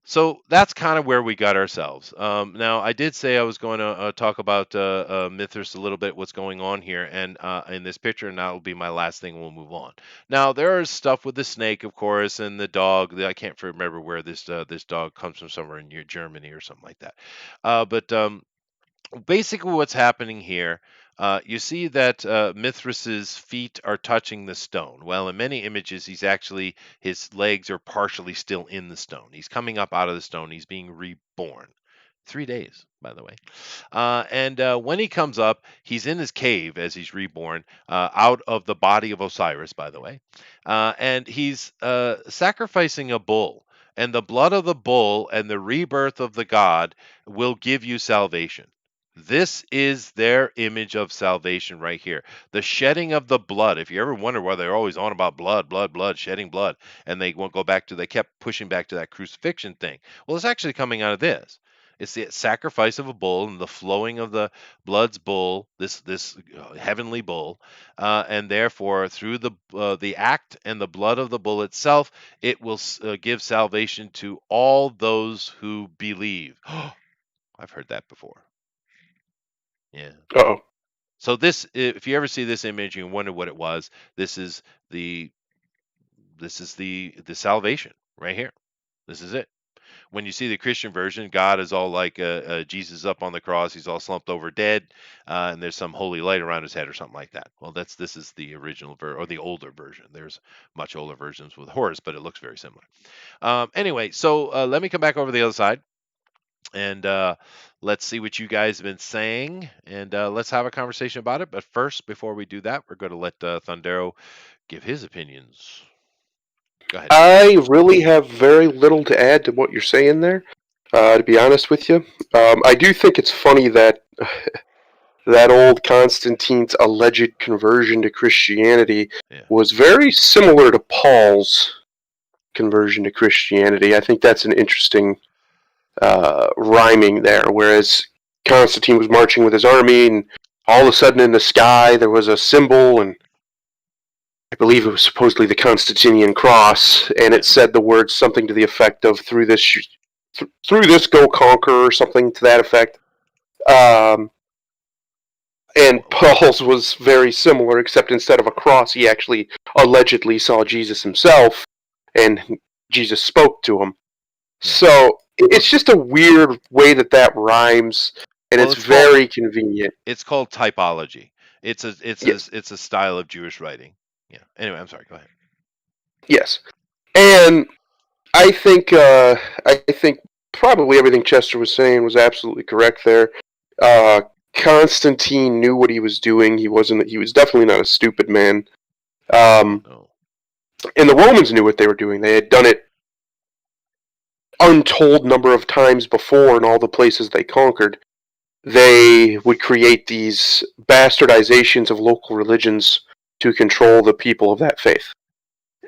So that's kind of where we got ourselves. Now, I did say I was going to talk about Mithras a little bit, what's going on here, and in this picture, and that'll be my last thing. We'll move on. Now, there is stuff with the snake, of course, and the dog. I can't remember where this dog comes from, somewhere in Germany or something like that. But basically, what's happening here. You see that Mithras's feet are touching the stone. Well, in many images, his legs are partially still in the stone. He's coming up out of the stone. He's being reborn. 3 days, by the way. And when he comes up, he's in his cave as he's reborn, out of the body of Osiris, by the way. And he's sacrificing a bull. And the blood of the bull and the rebirth of the god will give you salvation. This is their image of salvation right here. The shedding of the blood. If you ever wonder why they're always on about blood, blood, blood, shedding blood, and they kept pushing back to that crucifixion thing. Well, it's actually coming out of this. It's the sacrifice of a bull and the flowing of the blood's bull, this heavenly bull, and therefore through the act and the blood of the bull itself, it will give salvation to all those who believe. I've heard that before. Yeah. Uh-oh. So this, if you ever see this image and wonder what it was, this is the the salvation right here. This is it. When you see the Christian version, God is all like Jesus up on the cross. He's all slumped over dead, and there's some holy light around his head or something like that. Well, this is the original or the older version. There's much older versions with Horus, but it looks very similar. Anyway, so let me come back over the other side. And let's see what you guys have been saying, and let's have a conversation about it. But first, before we do that, we're going to let Thundero give his opinions. Go ahead. I really have very little to add to what you're saying there, to be honest with you. I do think it's funny that that old Constantine's alleged conversion to Christianity was very similar to Paul's conversion to Christianity. I think that's an interesting rhyming there, whereas Constantine was marching with his army, and all of a sudden in the sky there was a symbol, and I believe it was supposedly the Constantinian cross, and it said the words something to the effect of "through this go conquer" or something to that effect. And Paul's was very similar, except instead of a cross, he actually allegedly saw Jesus himself, and Jesus spoke to him. So it's just a weird way that rhymes, and it's very convenient. It's called typology. It's a style of Jewish writing. Yeah. Anyway, I'm sorry. Go ahead. Yes, and I think probably everything Chester was saying was absolutely correct there. Constantine knew what he was doing. He was definitely not a stupid man. No. And the Romans knew what they were doing. They had done it untold number of times before in all the places they conquered. They would create these bastardizations of local religions to control the people of that faith.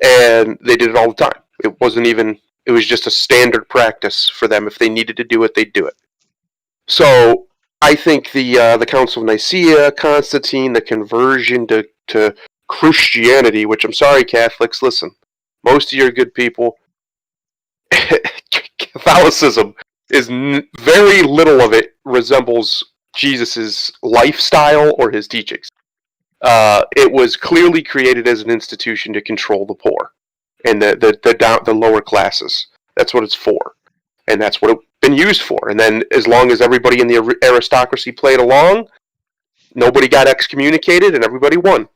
And they did it all the time. It was just a standard practice for them. If they needed to do it, they'd do it. So I think the Council of Nicaea, Constantine, the conversion to Christianity, which I'm sorry, Catholics, listen, most of you are good people. Catholicism is very little of it resembles Jesus's lifestyle or his teachings. It was clearly created as an institution to control the poor and the lower classes. That's what it's for, and that's what it's been used for. And then, as long as everybody in the aristocracy played along, nobody got excommunicated, and everybody won.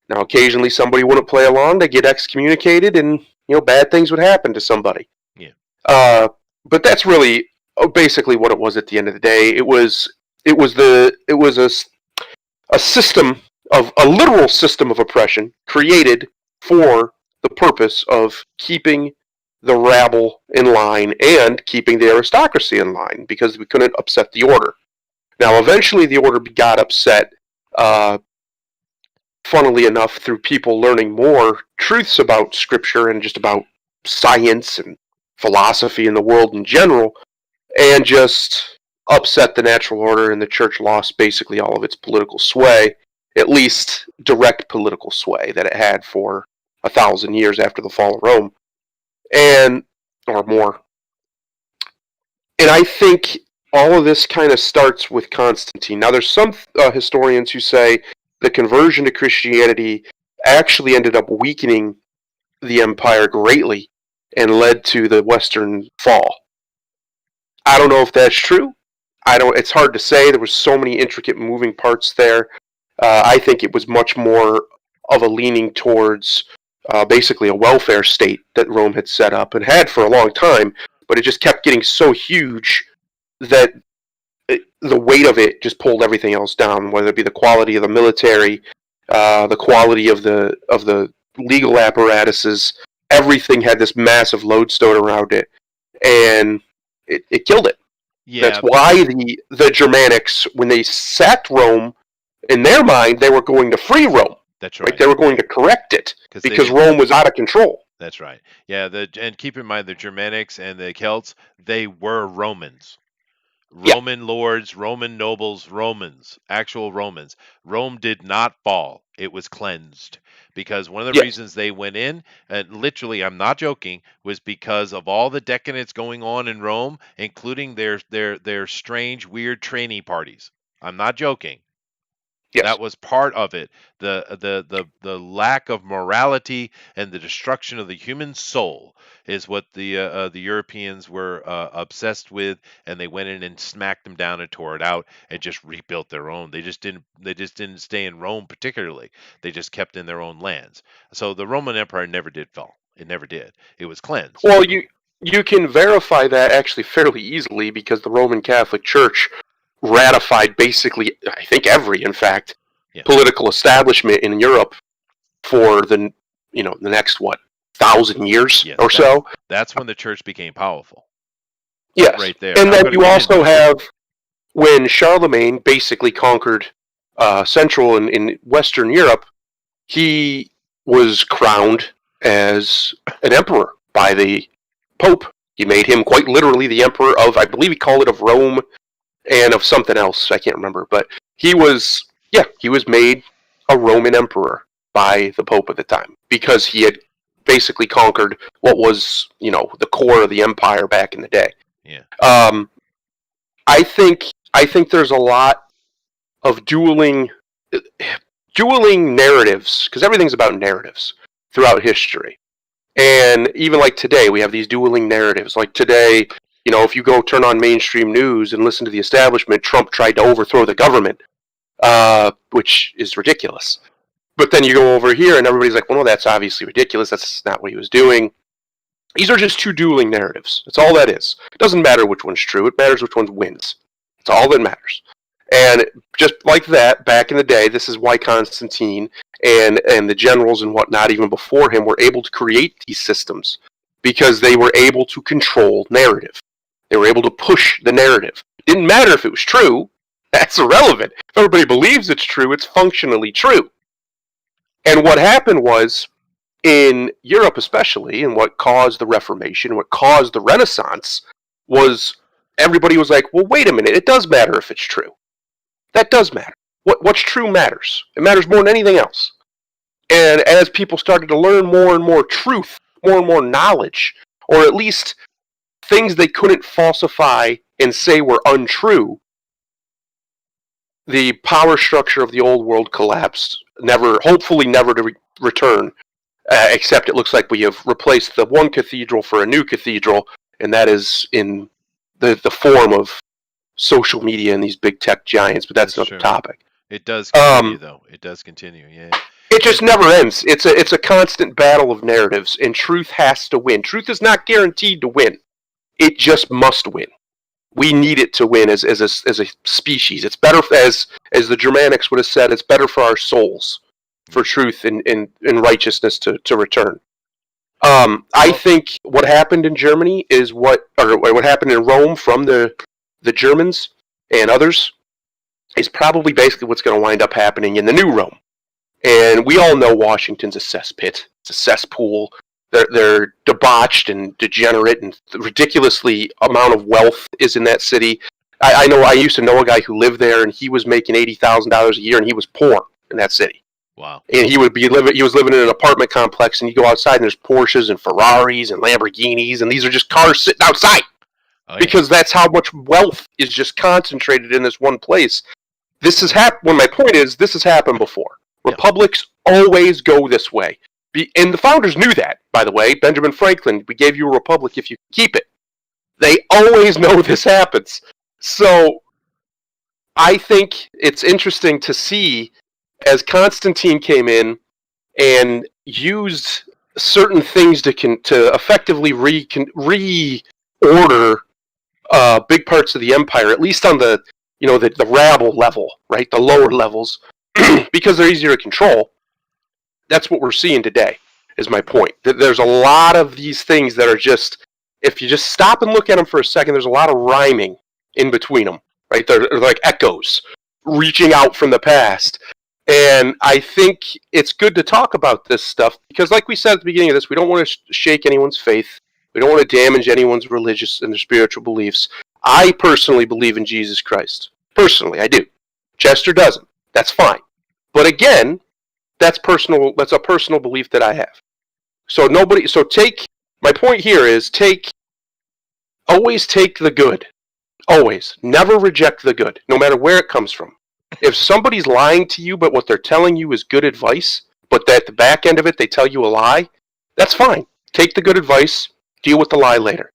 Now, occasionally, somebody wouldn't play along; they get excommunicated, and bad things would happen to somebody. Yeah. But that's really basically what it was at the end of the day. It was a system of a literal system of oppression created for the purpose of keeping the rabble in line and keeping the aristocracy in line because we couldn't upset the order. Now, eventually, the order got upset, uh, funnily enough, through people learning more truths about scripture and just about science and philosophy and the world in general, and just upset the natural order, and the church lost basically all of its political sway, at least direct political sway that it had for 1,000 years after the fall of Rome, and or more. And I think all of this kind of starts with Constantine. Now, there's some historians who say the conversion to Christianity actually ended up weakening the empire greatly and led to the Western fall. I don't know if that's true. I don't. It's hard to say. There was so many intricate moving parts there. I think it was much more of a leaning towards basically a welfare state that Rome had set up and had for a long time, but it just kept getting so huge that the weight of it just pulled everything else down. Whether it be the quality of the military, the quality of the legal apparatuses, everything had this massive lodestone around it, and it killed it. That's Yeah, why the Germanics, when they sacked Rome, in their mind, they were going to free Rome. that's Right? right. They were going to correct it Because they because didn't. Rome was out of control. That's right. Yeah. And keep in mind the Germanics and the Celts, they were Romans. Yeah, Roman lords, Roman nobles, Romans, actual Romans. Rome did not fall. It was cleansed because one of the yes, reasons they went in, and literally, I'm not joking, was because of all the decadence going on in Rome, including their strange, weird trainee parties. I'm not joking. yes. That was part of it. The lack of morality and the destruction of the human soul is what the Europeans were obsessed with, and they went in and smacked them down and tore it out and just rebuilt their own. They just didn't stay in Rome particularly. They just kept in their own lands. So the Roman Empire never did fall. It never did. It was cleansed. Well, you can verify that actually fairly easily because the Roman Catholic Church ratified basically, I think every, in fact, Yeah. political establishment in Europe for the next 1,000 years Yes. or That's so. that's when the church became powerful. Yes, Right there. and I'm then going to you get into also it. have when Charlemagne basically conquered Central and in Western Europe. He was crowned as an emperor by the Pope. He made him quite literally the emperor of, I believe he called it of Rome and of something else. I can't remember, but he was made a Roman emperor by the Pope at the time because he had basically conquered what was the core of the empire back in the day. Yeah. Um, I think there's a lot of dueling narratives because everything's about narratives throughout history. And even like today, we have these dueling narratives. Like today, if you go turn on mainstream news and listen to the establishment, Trump tried to overthrow the government, which is ridiculous. But then you go over here and everybody's like, well, no, that's obviously ridiculous. That's not what he was doing. These are just two dueling narratives. That's all that is. It doesn't matter which one's true. It matters which one wins. That's all that matters. And just like that, back in the day, this is why Constantine and the generals and whatnot, even before him, were able to create these systems because they were able to control narrative. They were able to push the narrative. It didn't matter if it was true. That's irrelevant. If everybody believes it's true, it's functionally true. And what happened was, in Europe especially, and what caused the Reformation, what caused the Renaissance, was everybody was like, well, wait a minute, it does matter if it's true. That does matter. What's true matters. It matters more than anything else. And as people started to learn more and more truth, more and more knowledge, or at least things they couldn't falsify and say were untrue, the power structure of the old world collapsed, hopefully never to return, except it looks like we have replaced the one cathedral for a new cathedral, and that is in the form of social media and these big tech giants, but that's another true. topic. It does continue, though. It does continue. Yeah. It just never ends. It's a constant battle of narratives, and truth has to win. Truth is not guaranteed to win. It just must win. We need it to win as a species. It's better as the Germanics would have said. It's better for our souls, for Yeah. truth and righteousness to return. I Well, think what happened in Germany is what happened in Rome from the Germans and others is probably basically what's going to wind up happening in the new Rome. And we all know Washington's a cesspit. It's a cesspool. They're debauched and degenerate, and ridiculously amount of wealth is in that city. I know. I used to know a guy who lived there, and he was making $80,000 a year, and he was poor in that city. wow. And he would be living. He was living in an apartment complex, and you go outside, and there's Porsches and Ferraris and Lamborghinis, and these are just cars sitting outside Oh yeah. because that's how much wealth is just concentrated in this one place. This has Yeah. happened. Well, my point is, this has happened before. Yeah. Republics always go this way. And the founders knew that, by the way. Benjamin Franklin, we gave you a republic if you keep it. They always know this happens. So I think it's interesting to see as Constantine came in and used certain things to effectively reorder big parts of the empire, at least on the rabble level, right, the lower levels, because they're easier to control. That's what we're seeing today. Is my point. There's a lot of these things that are just, if you just stop and look at them for a second, there's a lot of rhyming in between them, right? They're like echoes reaching out from the past. And I think it's good to talk about this stuff because, like we said at the beginning of this, we don't want to shake anyone's faith. We don't want to damage anyone's religious and their spiritual beliefs. I personally believe in Jesus Christ. Personally, I do. Chester doesn't. That's fine. But again, that's personal. That's a personal belief that I have. So nobody. So take. My point here is take. Always take the good. Always. Never reject the good, no matter where it comes from. If somebody's lying to you, but what they're telling you is good advice, but at the back end of it they tell you a lie, that's fine. Take the good advice. Deal with the lie later.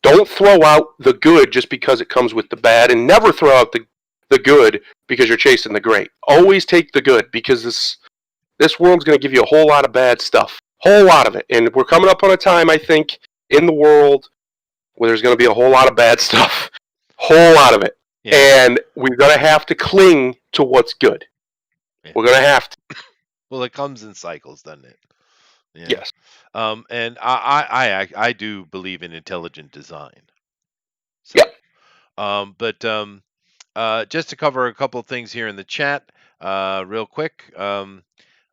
Don't throw out the good just because it comes with the bad, and never throw out the good because you're chasing the great. Always take the good because this world's going to give you a whole lot of bad stuff, whole lot of it, and we're coming up on a time I think in the world where there's going to be a whole lot of bad stuff, whole lot of it, Yeah. and we're going to have to cling to what's good. Yeah. We're going to have to. Well, it comes in cycles, doesn't it? Yeah. Yes. And I do believe in intelligent design. So, Yep. but just to cover a couple of things here in the chat, real quick.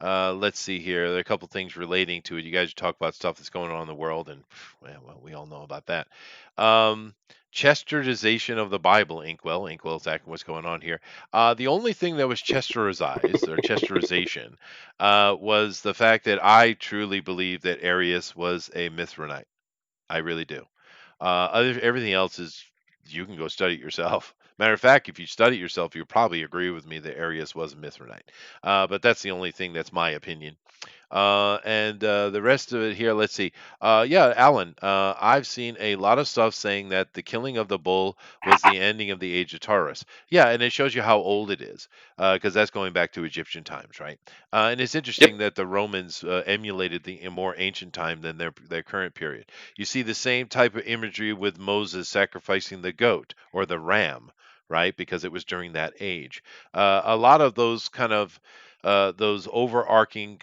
Let's see here. There are a couple of things relating to it. You guys talk about stuff that's going on in the world, and well, we all know about that. Um, Chesterization of the Bible, Inkwell. Inkwell's asking what's going on here. The only thing that was Chesterized or Chesterization was the fact that I truly believe that Arius was a Mithranite. I really do. Everything else is you can go study it yourself. Matter of fact, if you study it yourself, you'll probably agree with me that Arius was a Mithranite. But that's the only thing that's my opinion. And the rest of it here, let's see. Yeah, Alan, I've seen a lot of stuff saying that the killing of the bull was the ending of the age of Taurus. Yeah, and it shows you how old it is, because that's going back to Egyptian times, right? And it's Yep. interesting that the Romans emulated the more ancient time than their current period. You see the same type of imagery with Moses sacrificing the goat or the ram, right? Because it was during that age. A lot of those overarching,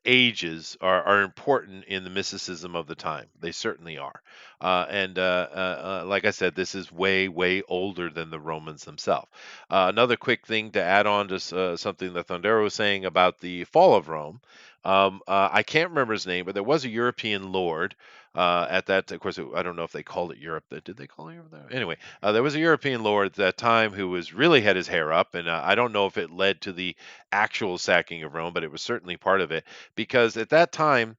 ages are important in the mysticism of the time. They certainly are. And Like I said, this is way, way older than the Romans themselves. Another quick thing to add on to something that Thundero was saying about the fall of Rome. I can't remember his name, but there was a European lord at that. Of course, I don't know if they called it Europe. Did they call it Europe there? Anyway, there was a European lord at that time who was really had his hair up, and I don't know if it led to the actual sacking of Rome, but it was certainly part of it because at that time,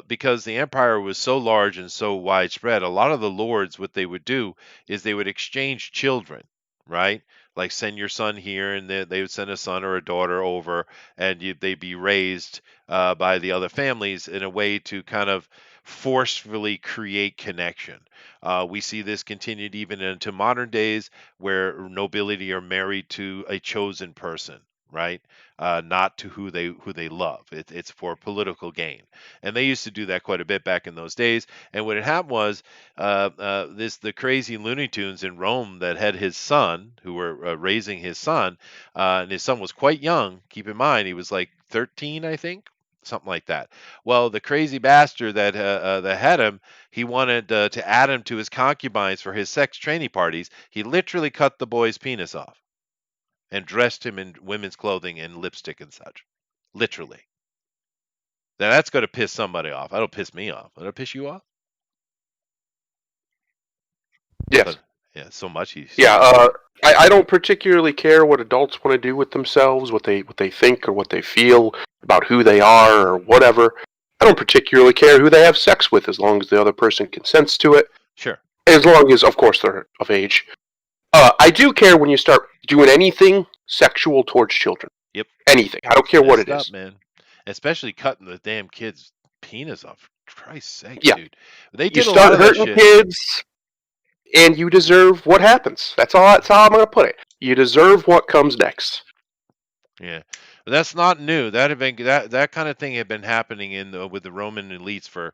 because the empire was so large and so widespread, a lot of the lords, what they would do is they would exchange children, right? Like send your son here, and they would send a son or a daughter over, and they'd be raised by the other families in a way to kind of forcefully create connection. We see this continued even into modern days where nobility are married to a chosen person, right? Not to who they love. It's for political gain, and they used to do that quite a bit back in those days. And what had happened was the crazy Looney Tunes in Rome that had his son, who were raising his son, and his son was quite young. Keep in mind, he was like 13, I think. Something like that. Well, the crazy bastard that had him, he wanted to add him to his concubines for his sex training parties. He literally cut the boy's penis off and dressed him in women's clothing and lipstick and such. Literally. Now that's going to piss somebody off. That'll piss me off. That'll piss you off. Yes. So yeah, so much he's Yeah. yeah. I don't particularly care what adults want to do with themselves, what they think or what they feel about who they are or whatever. I don't particularly care who they have sex with as long as the other person consents to it. Sure. As long as, of course, they're of age. I do care when you start doing anything sexual towards children. Yep. Anything. I don't It's care what messed it up, is. man. Especially cutting the damn kid's penis off. For Christ's sakes, Yeah. dude. They You did a lot start of that hurting shit. kids, and you deserve what happens. That's how I'm going to put it. You deserve what comes next. Yeah, but that's not new. That had been that kind of thing had been happening with the Roman elites for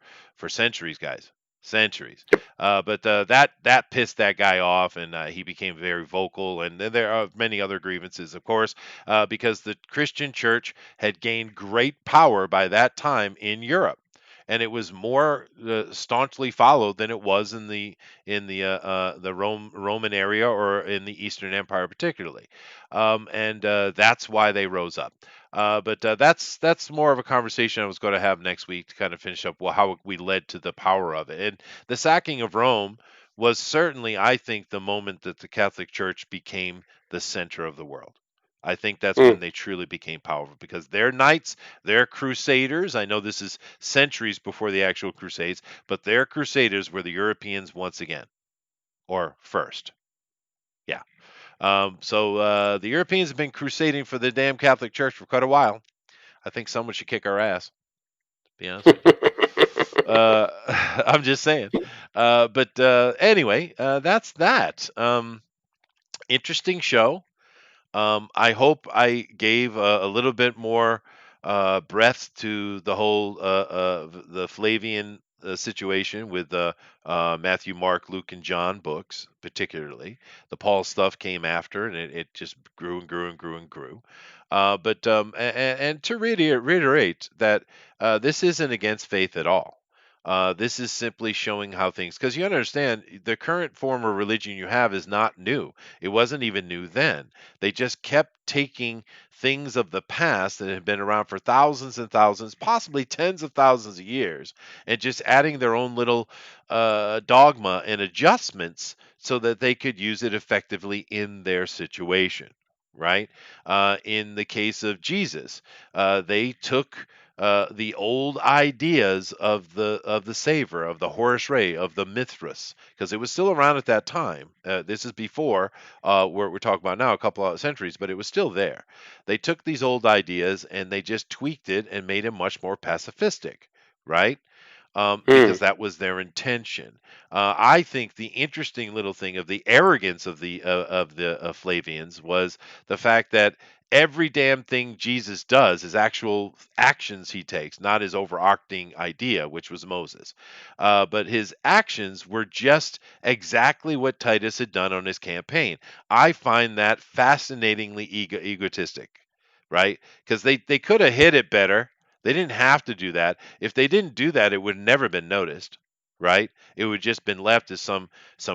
centuries, guys, centuries. Yep. But that pissed that guy off, and he became very vocal. And then there are many other grievances, of course, because the Christian Church had gained great power by that time in Europe. And it was more staunchly followed than it was in the Roman area or in the Eastern Empire particularly, and that's why they rose up. But that's more of a conversation I was going to have next week to kind of finish up how we led to the power of it. And the sacking of Rome was certainly, I think, the moment that the Catholic Church became the center of the world. I think that's when Mm. they truly became powerful because their knights, their crusaders, I know this is centuries before the actual crusades, but their crusaders were the Europeans once again, or first. Yeah. So the Europeans have been crusading for the damn Catholic Church for quite a while. I think someone should kick our ass. To be honest with you. I'm just saying. But anyway, that's that. Interesting show. I hope I gave a little bit more breadth to the whole the Flavian situation with Matthew, Mark, Luke, and John books, particularly. The Paul stuff came after, and it just grew and grew and grew and grew. And to reiterate that this isn't against faith at all. This is simply showing how things, because you understand the current form of religion you have is not new. It wasn't even new then. They just kept taking things of the past that had been around for thousands and thousands, possibly tens of thousands of years, and just adding their own little dogma and adjustments so that they could use it effectively in their situation. Right? In the case of Jesus, they took the old ideas of the Savior, of the Horus Ray, of the Mithras, because it was still around at that time. This is before we're talking about now, a couple of centuries, but it was still there. They took these old ideas and they just tweaked it and made it much more pacifistic, right? Mm. Because that was their intention. I think the interesting little thing of the arrogance of the Flavians was the fact that every damn thing Jesus does is actual actions he takes, not his overarching idea, which was Moses. But his actions were just exactly what Titus had done on his campaign. I find that fascinatingly egotistic, right? Because they could have hit it better. They didn't have to do that. If they didn't do that, it would have never been noticed, right? It would just been left as some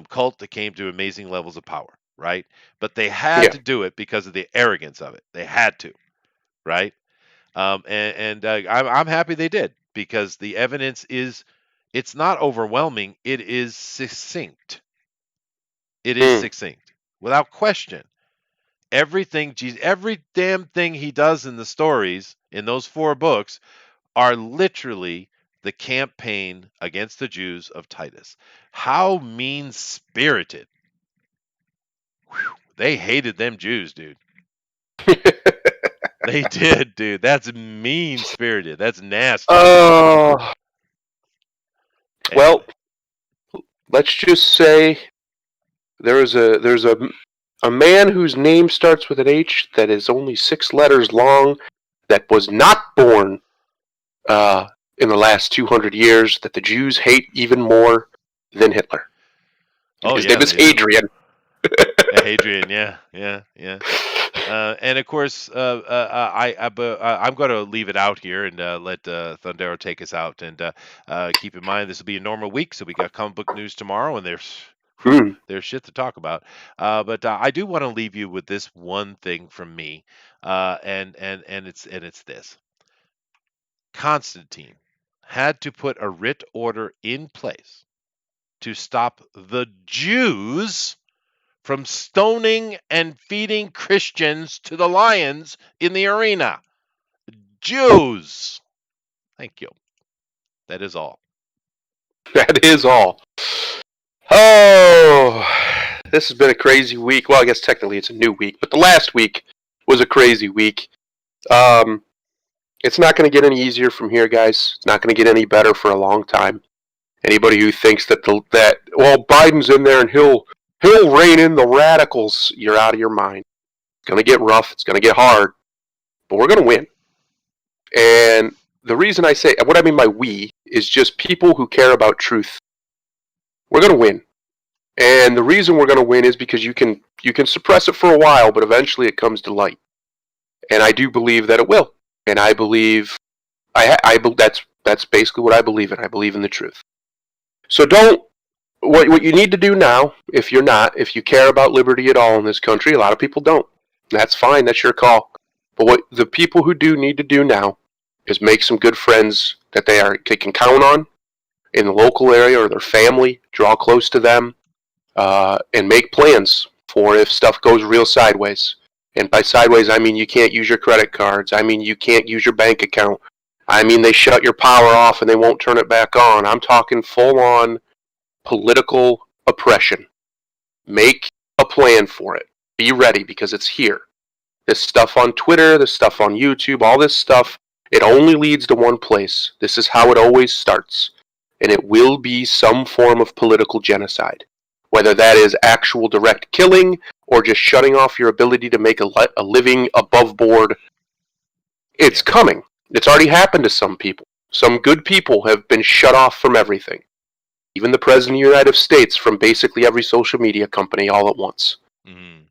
cult that came to amazing levels of power, right? But they had Yeah. to do it because of the arrogance of it. They had to, right? And I'm happy they did because the evidence is it's not overwhelming. It is succinct. It is Mm. succinct, without question. Everything Jesus, every damn thing he does in the stories in those four books are literally the campaign against the Jews of Titus. How mean spirited. They hated them Jews, dude. They did, dude. That's mean spirited. That's nasty. uh, well, Anyway, let's just say there's a A man whose name starts with an H that is only 6 letters long, that was not born uh, in the last 200 years, that the Jews hate even more than Hitler. And Oh his name yeah, is they do. Adrian. Hadrian, yeah, yeah, yeah. And of course, I'm going to leave it out here and let Thundero take us out. And keep in mind, this will be a normal week, so we got comic book news tomorrow, and whew, Hmm. there's shit to talk about. But I do want to leave you with this one thing from me, and it's this: Constantine had to put a writ order in place to stop the Jews from stoning and feeding Christians to the lions in the arena. Jews. Thank you. That is all. That is all. Oh, this has been a crazy week. Well, I guess technically it's a new week, but the last week was a crazy week. Um, it's not going to get any easier from here, guys. It's not going to get any better for a long time. Anybody who thinks that Biden's in there and he'll rein in the radicals, you're out of your mind. It's going to get rough. It's going to get hard, but we're going to win. And the reason I say what I mean by we is just people who care about truth. We're going to win. And the reason we're going to win is because you can suppress it for a while, but eventually it comes to light. And I do believe that it will. And I believe that's basically what I believe in. I believe in the truth. So don't what you need to do now, if you care about liberty at all in this country, a lot of people don't. That's fine. That's your call. But what the people who do need to do now is make some good friends that they can count on in the local area or their family. Draw close to them. And make plans for if stuff goes real sideways. And by sideways, I mean you can't use your credit cards. I mean you can't use your bank account. I mean they shut your power off and they won't turn it back on. I'm talking full-on political oppression. Make a plan for it. Be ready because it's here. This stuff on Twitter, this stuff on YouTube, all this stuff, it only leads to one place. This is how it always starts. And it will be some form of political genocide. Whether that is actual direct killing or just shutting off your ability to make a living above board, it's Yeah. coming. It's already happened to some people. Some good people have been shut off from everything. Even the President of the United States from basically every social media company all at once. Mm-hmm.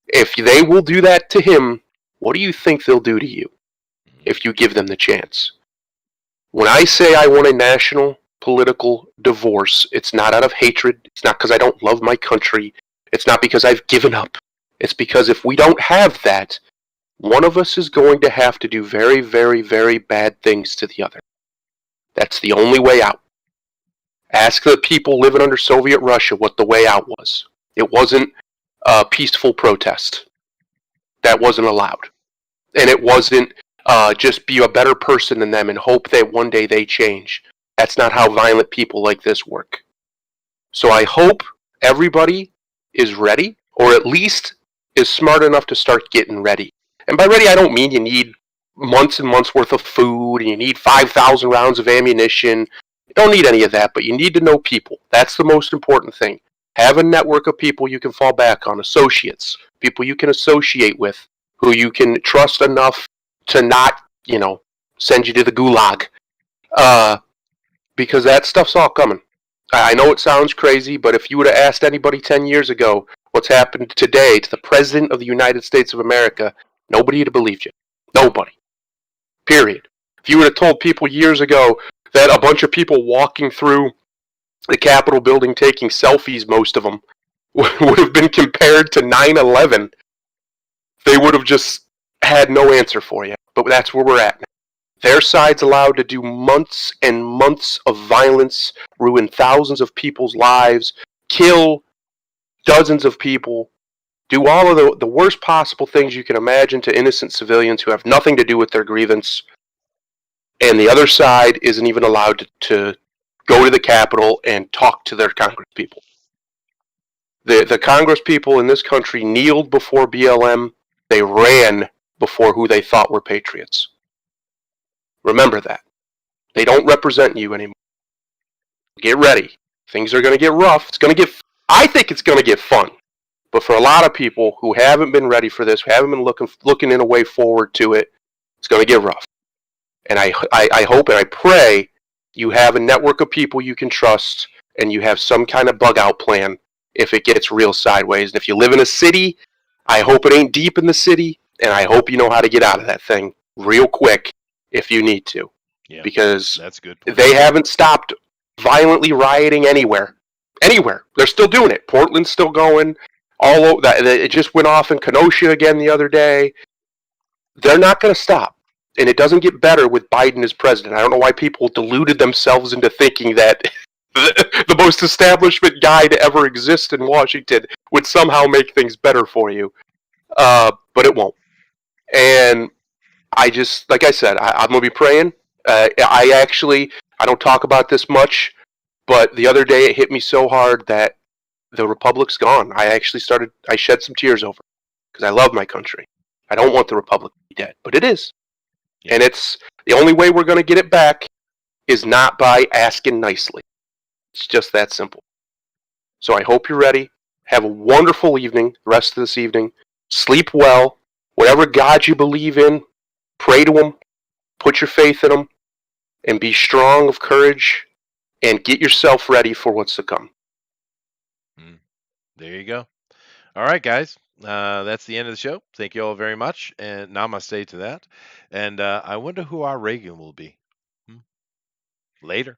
If they will do that to him, what do you think they'll do to you if you give them the chance? When I say I want a national political divorce, it's not out of hatred. It's not because I don't love my country. It's not because I've given up. It's because if we don't have that, one of us is going to have to do very, very, very bad things to the other. That's the only way out. Ask the people living under Soviet Russia what the way out was. It wasn't a peaceful protest. That wasn't allowed. And it wasn't just be a better person than them and hope that one day they change. That's not how violent people like this work. So I hope everybody is ready, or at least is smart enough to start getting ready. And by ready, I don't mean you need months and months worth of food and you need 5,000 rounds of ammunition. You don't need any of that, but you need to know people. That's the most important thing. Have a network of people you can fall back on, associates, people you can associate with, who you can trust enough to not, send you to the gulag. Because that stuff's all coming. I know it sounds crazy, but if you would have asked anybody 10 years ago what's happened today to the President of the United States of America, nobody would have believed you. Nobody. Period. If you would have told people years ago that a bunch of people walking through the Capitol building taking selfies, most of them, would have been compared to 9/11, they would have just had no answer for you. But that's where we're at now. Their side's allowed to do months and months of violence, ruin thousands of people's lives, kill dozens of people, do all of the worst possible things you can imagine to innocent civilians who have nothing to do with their grievance. And the other side isn't even allowed to go to the Capitol and talk to their Congress people. The Congress people in this country kneeled before BLM. They ran before who they thought were patriots. Remember that. They don't represent you anymore. Get ready. Things are going to get rough. I think it's going to get fun. But for a lot of people who haven't been ready for this, who haven't been looking in a way forward to it, it's going to get rough. And I hope and I pray you have a network of people you can trust and you have some kind of bug out plan if it gets real sideways. And if you live in a city, I hope it ain't deep in the city, and I hope you know how to get out of that thing real quick if you need to. Yeah, Because that's a good point. they haven't stopped violently rioting anywhere. Anywhere. They're still doing it. Portland's still going. All over that. It just went off in Kenosha again the other day. They're not going to stop. And it doesn't get better with Biden as president. I don't know why people deluded themselves into thinking that the most establishment guy to ever exist in Washington would somehow make things better for you. But it won't. And I just, like I said, I'm going to be praying. I don't talk about this much, but the other day it hit me so hard that the Republic's gone. I shed some tears over it because I love my country. I don't want the Republic to be dead, but it is. Yeah. And it's the only way we're going to get it back is not by asking nicely. It's just that simple. So I hope you're ready. Have a wonderful evening, the rest of this evening. Sleep well. Whatever God you believe in, pray to Him. Put your faith in Him. And be strong of courage. And get yourself ready for what's to come. There you go. All right, guys. That's the end of the show. Thank you all very much. And namaste to that. And I wonder who our Reagan will be. Later.